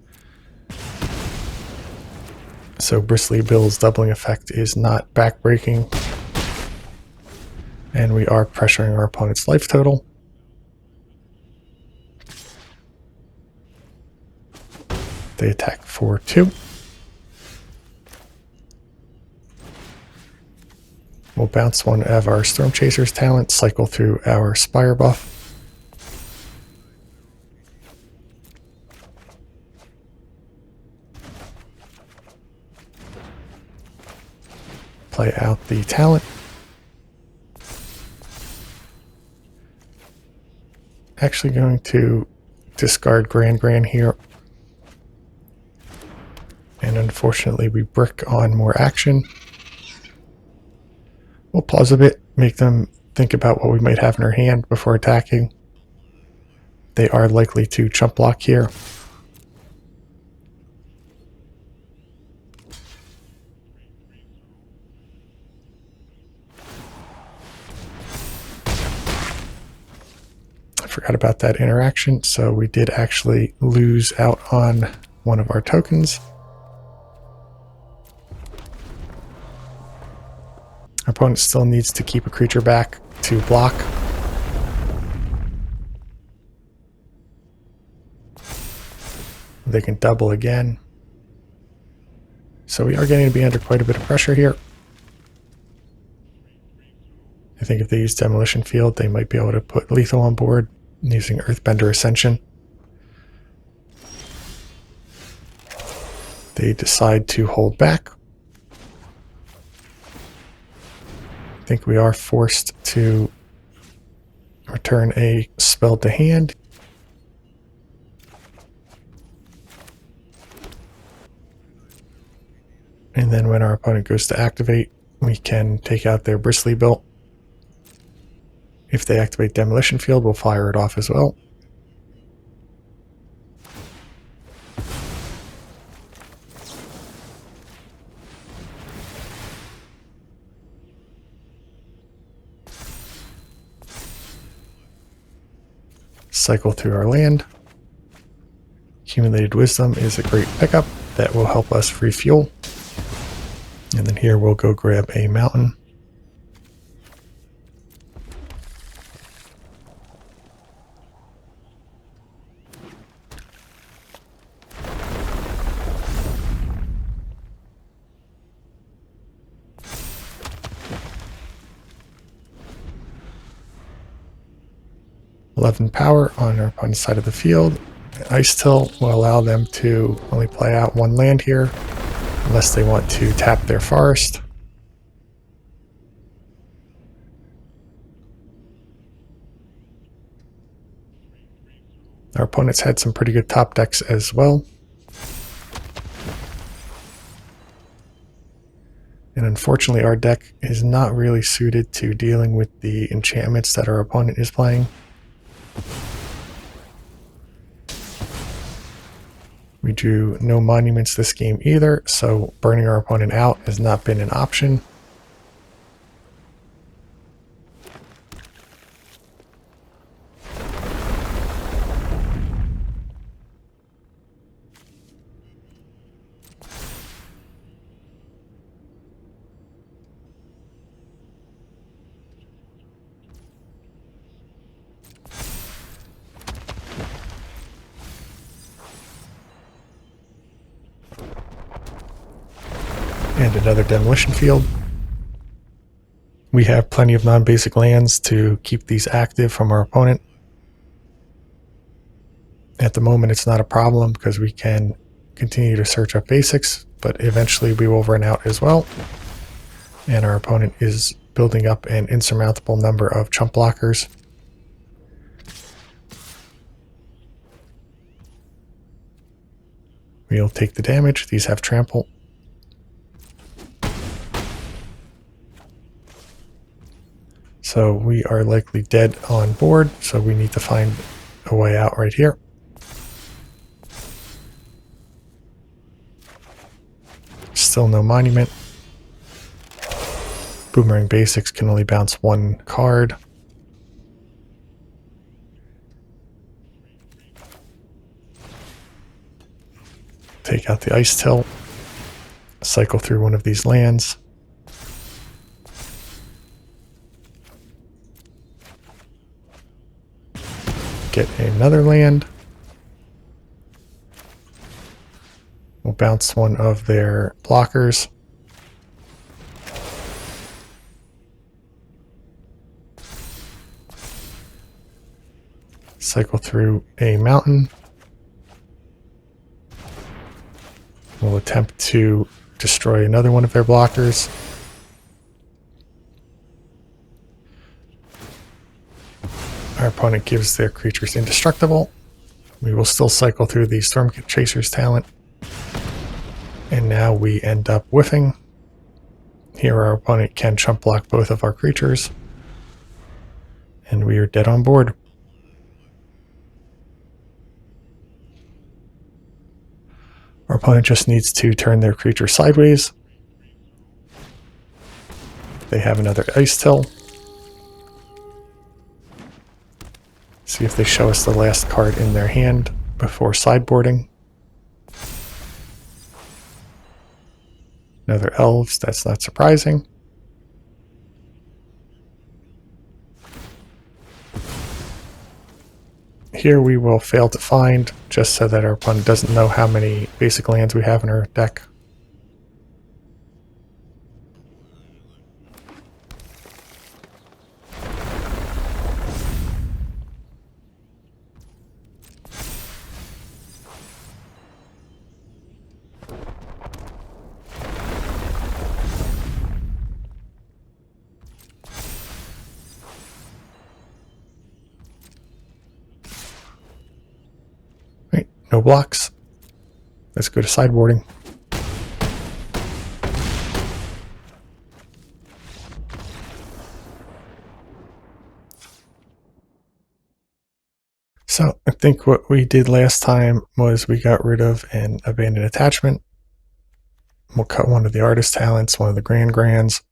So Bristly Bill's doubling effect is not backbreaking. And we are pressuring our opponent's life total. They attack for 2. We'll bounce one of our Storm Chaser's talent, cycle through our Spire buff. Play out the talent. Actually going to discard Grand here. And unfortunately we brick on more action. We'll pause a bit, make them think about what we might have in our hand before attacking. They are likely to chump block here. I forgot about that interaction, so we did actually lose out on one of our tokens. Our opponent still needs to keep a creature back to block. They can double again. So we are getting to be under quite a bit of pressure here. I think if they use Demolition Field, they might be able to put lethal on board using Earthbender Ascension. They decide to hold back. I think we are forced to return a spell to hand. And then when our opponent goes to activate, we can take out their Bristly Bill. If they activate Demolition Field, we'll fire it off as well. Cycle through our land. Accumulated Wisdom is a great pickup that will help us refuel. And then here we'll go grab a mountain. Power on our opponent's side of the field. Ice Till will allow them to only play out 1 land here unless they want to tap their forest. Our opponents had some pretty good top decks as well. And unfortunately, our deck is not really suited to dealing with the enchantments that our opponent is playing. We drew no monuments this game either, so burning our opponent out has not been an option. And another demolition field. We have plenty of non-basic lands to keep these active from our opponent. At the moment, it's not a problem because we can continue to search up basics, but eventually we will run out as well. And our opponent is building up an insurmountable number of chump blockers. We'll take the damage. These have trample. So we are likely dead on board, so we need to find a way out right here. Still no monument. Boomerang basics can only bounce one card. Take out the ice tilt. Cycle through one of these lands. Get another land. We'll bounce one of their blockers. Cycle through a mountain. We'll attempt to destroy another one of their blockers. Our opponent gives their creatures indestructible. We will still cycle through the Storm Chaser's talent. And now we end up whiffing. Here our opponent can chump block both of our creatures. And we are dead on board. Our opponent just needs to turn their creature sideways. They have another ice tilt. See if they show us the last card in their hand before sideboarding. Another elves, that's not surprising. Here we will fail to find, just so that our opponent doesn't know how many basic lands we have in our deck. Right, no blocks. Let's go to sideboarding. So I think what we did last time was we got rid of an abandoned attachment. We'll cut one of the artist talents, one of the grands.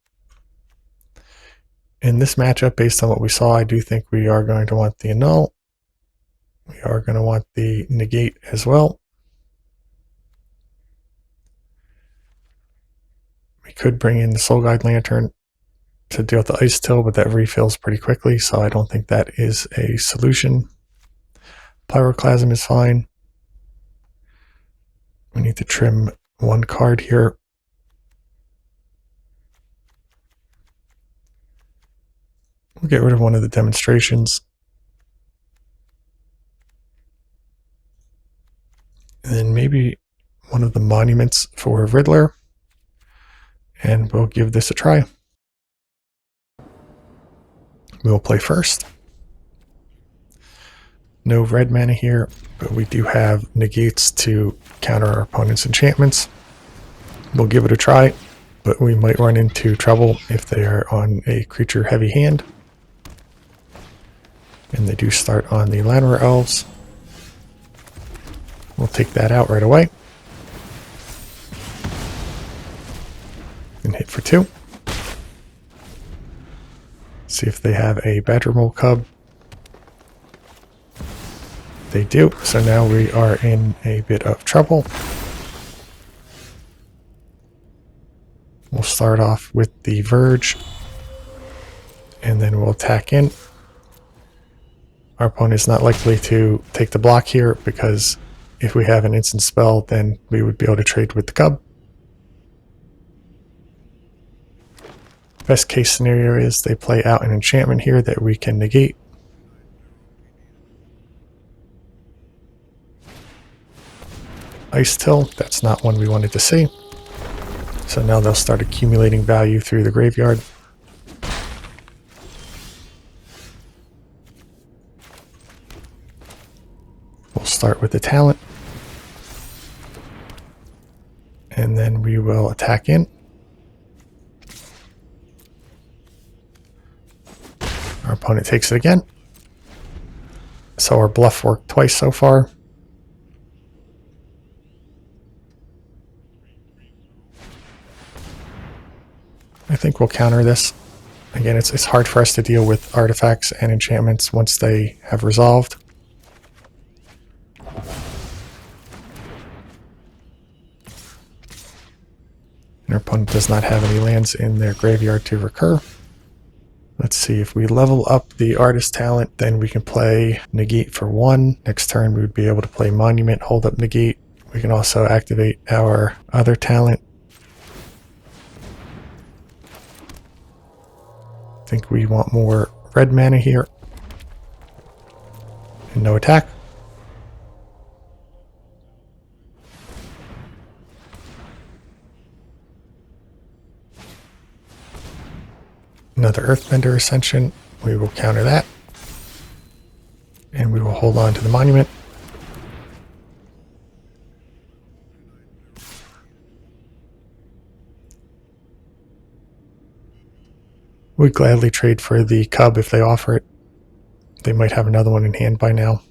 In this matchup, based on what we saw, I do think we are going to want the annul. We are going to want the negate as well. We could bring in the Soul Guide Lantern to deal with the ice till, but that refills pretty quickly, so I don't think that is a solution. Pyroclasm is fine. We need to trim one card here. We'll get rid of one of the demonstrations. And then maybe one of the monuments for Riddler. And we'll give this a try. We'll play first. No red mana here, but we do have negates to counter our opponent's enchantments. We'll give it a try, but we might run into trouble if they are on a creature heavy hand. And they do start on the Llanowar Elves. We'll take that out right away. And hit for 2. See if they have a Badger Mole Cub. They do, so now we are in a bit of trouble. We'll start off with the Verge, and then we'll attack in. Our opponent is not likely to take the block here, because if we have an instant spell, then we would be able to trade with the Cub. Best case scenario is they play out an enchantment here that we can negate. Ice Till, that's not one we wanted to see. So now they'll start accumulating value through the graveyard. We'll start with the talent. And then we will attack in. Our opponent takes it again. So our bluff worked twice so far. I think we'll counter this. Again, it's hard for us to deal with artifacts and enchantments once they have resolved. And our opponent does not have any lands in their graveyard to recur. Let's see, if we level up the artist talent, then we can play negate for 1. Next turn we would be able to play monument, hold up negate. We can also activate our other talent. I think we want more red mana here. And no attack. Another Earthbender Ascension. We will counter that. And we will hold on to the monument. We'd gladly trade for the Cub if they offer it. They might have another one in hand by now.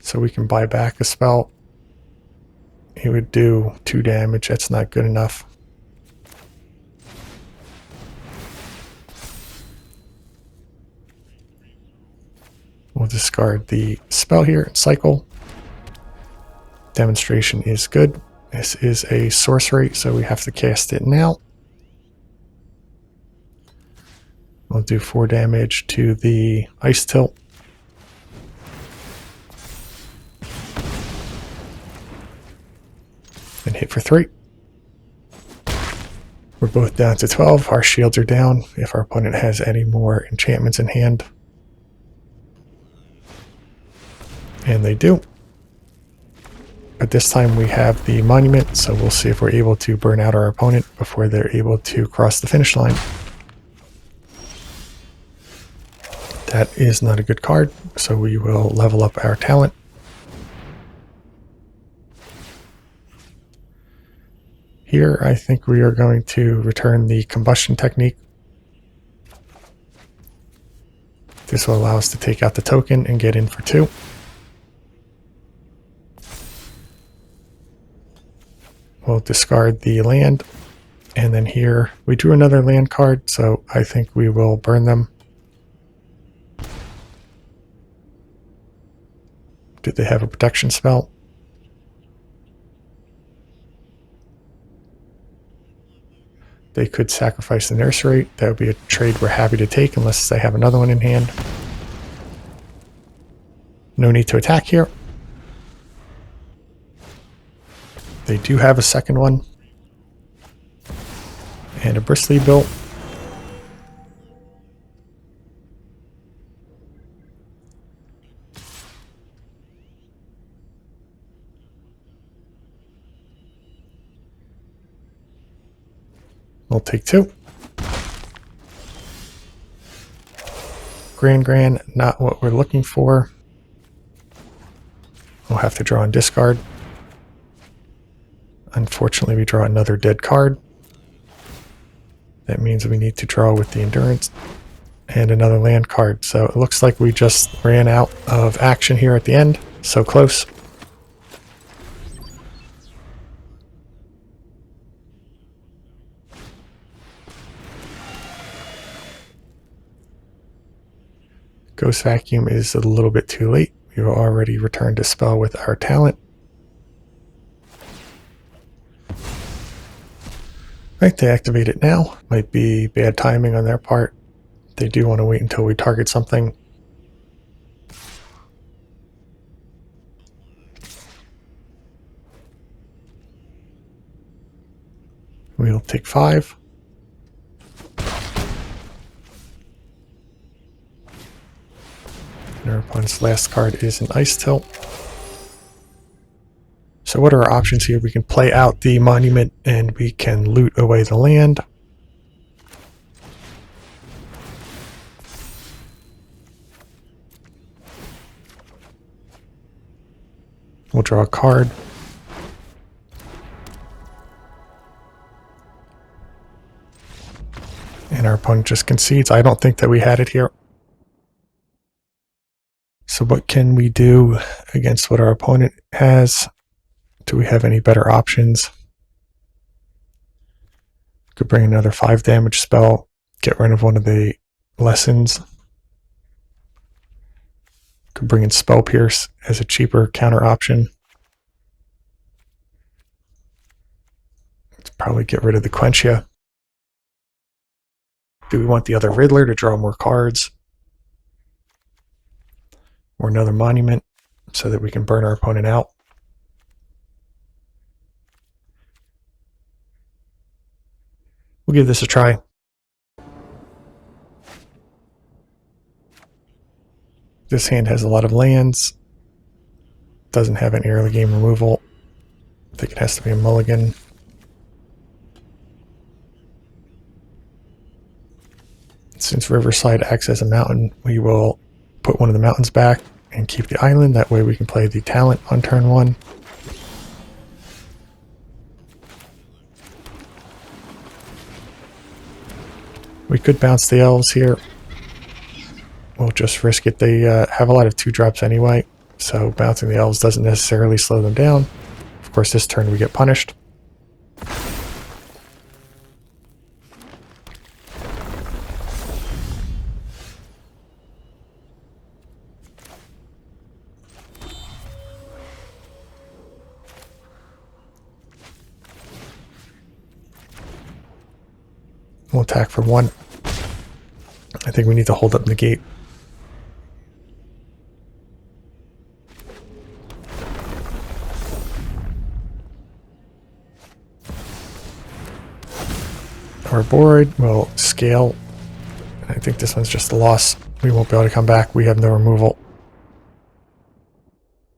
So we can buy back a spell. He would do 2 damage. That's not good enough. We'll discard the spell here and cycle. Demonstration is good. This is a sorcery, so we have to cast it now. We'll do 4 damage to the Ice Tilt. And hit for 3. We're both down to 12. Our shields are down if our opponent has any more enchantments in hand. And they do. But this time we have the monument, so we'll see if we're able to burn out our opponent before they're able to cross the finish line. That is not a good card, so we will level up our talent. Here, I think we are going to return the combustion technique. This will allow us to take out the token and get in for 2. We'll discard the land, and then here we drew another land card, so I think we will burn them. Did they have a protection spell? They could sacrifice the nursery. That would be a trade we're happy to take unless they have another one in hand. No need to attack here. They do have a second one. And a bristly built. We'll take 2. Gran, not what we're looking for. We'll have to draw and discard. Unfortunately, we draw another dead card. That means we need to draw with the endurance and another land card. So it looks like we just ran out of action here at the end. So close. Ghost Vacuum is a little bit too late. We've already returned a spell with our talent. Right, they activate it now. Might be bad timing on their part. They do want to wait until we target something. We'll take 5. And our opponent's last card is an Ice Tilt. So what are our options here? We can play out the monument and we can loot away the land. We'll draw a card. And our opponent just concedes. I don't think that we had it here. So what can we do against what our opponent has? Do we have any better options? Could bring another 5 damage spell, get rid of one of the lessons. Could bring in Spell Pierce as a cheaper counter option. Let's probably get rid of the Quenchia. Do we want the other Riddler to draw more cards? Or another Monument so that we can burn our opponent out? We'll give this a try. This hand has a lot of lands. Doesn't have any early game removal. I think it has to be a mulligan. Since Riverside acts as a mountain, we will put one of the mountains back and keep the island. That way we can play the talent on turn 1. We could bounce the elves here. We'll just risk it. They have a lot of 2-drops anyway, so bouncing the elves doesn't necessarily slow them down. Of course, this turn we get punished. We'll attack for 1. I think we need to hold up the gate. Our board will scale. I think this one's just a loss. We won't be able to come back. We have no removal.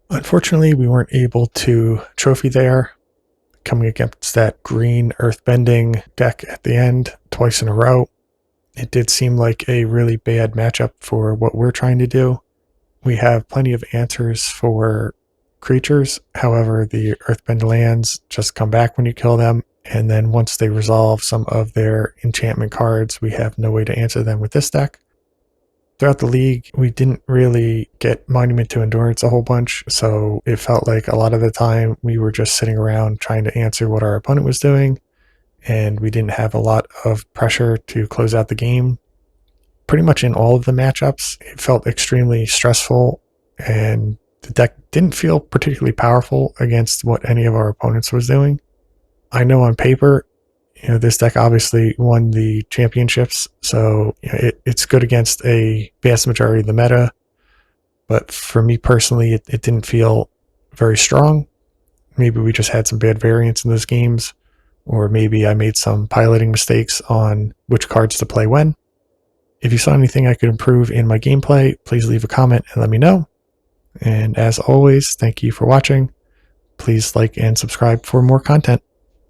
Unfortunately, we weren't able to trophy there. Coming against that green earthbending deck at the end twice in a row. It did seem like a really bad matchup for what we're trying to do. We have plenty of answers for creatures. However, the earthbend lands just come back when you kill them. And then once they resolve some of their enchantment cards, we have no way to answer them with this deck. Throughout the league, we didn't really get Monument to Endurance a whole bunch, so it felt like a lot of the time we were just sitting around trying to answer what our opponent was doing, and we didn't have a lot of pressure to close out the game. Pretty much in all of the matchups, it felt extremely stressful, and the deck didn't feel particularly powerful against what any of our opponents was doing. I know on paper, this deck obviously won the championships, so it's good against a vast majority of the meta. But for me personally, it didn't feel very strong. Maybe we just had some bad variance in those games, or maybe I made some piloting mistakes on which cards to play when. If you saw anything I could improve in my gameplay, please leave a comment and let me know. And as always, thank you for watching. Please like and subscribe for more content.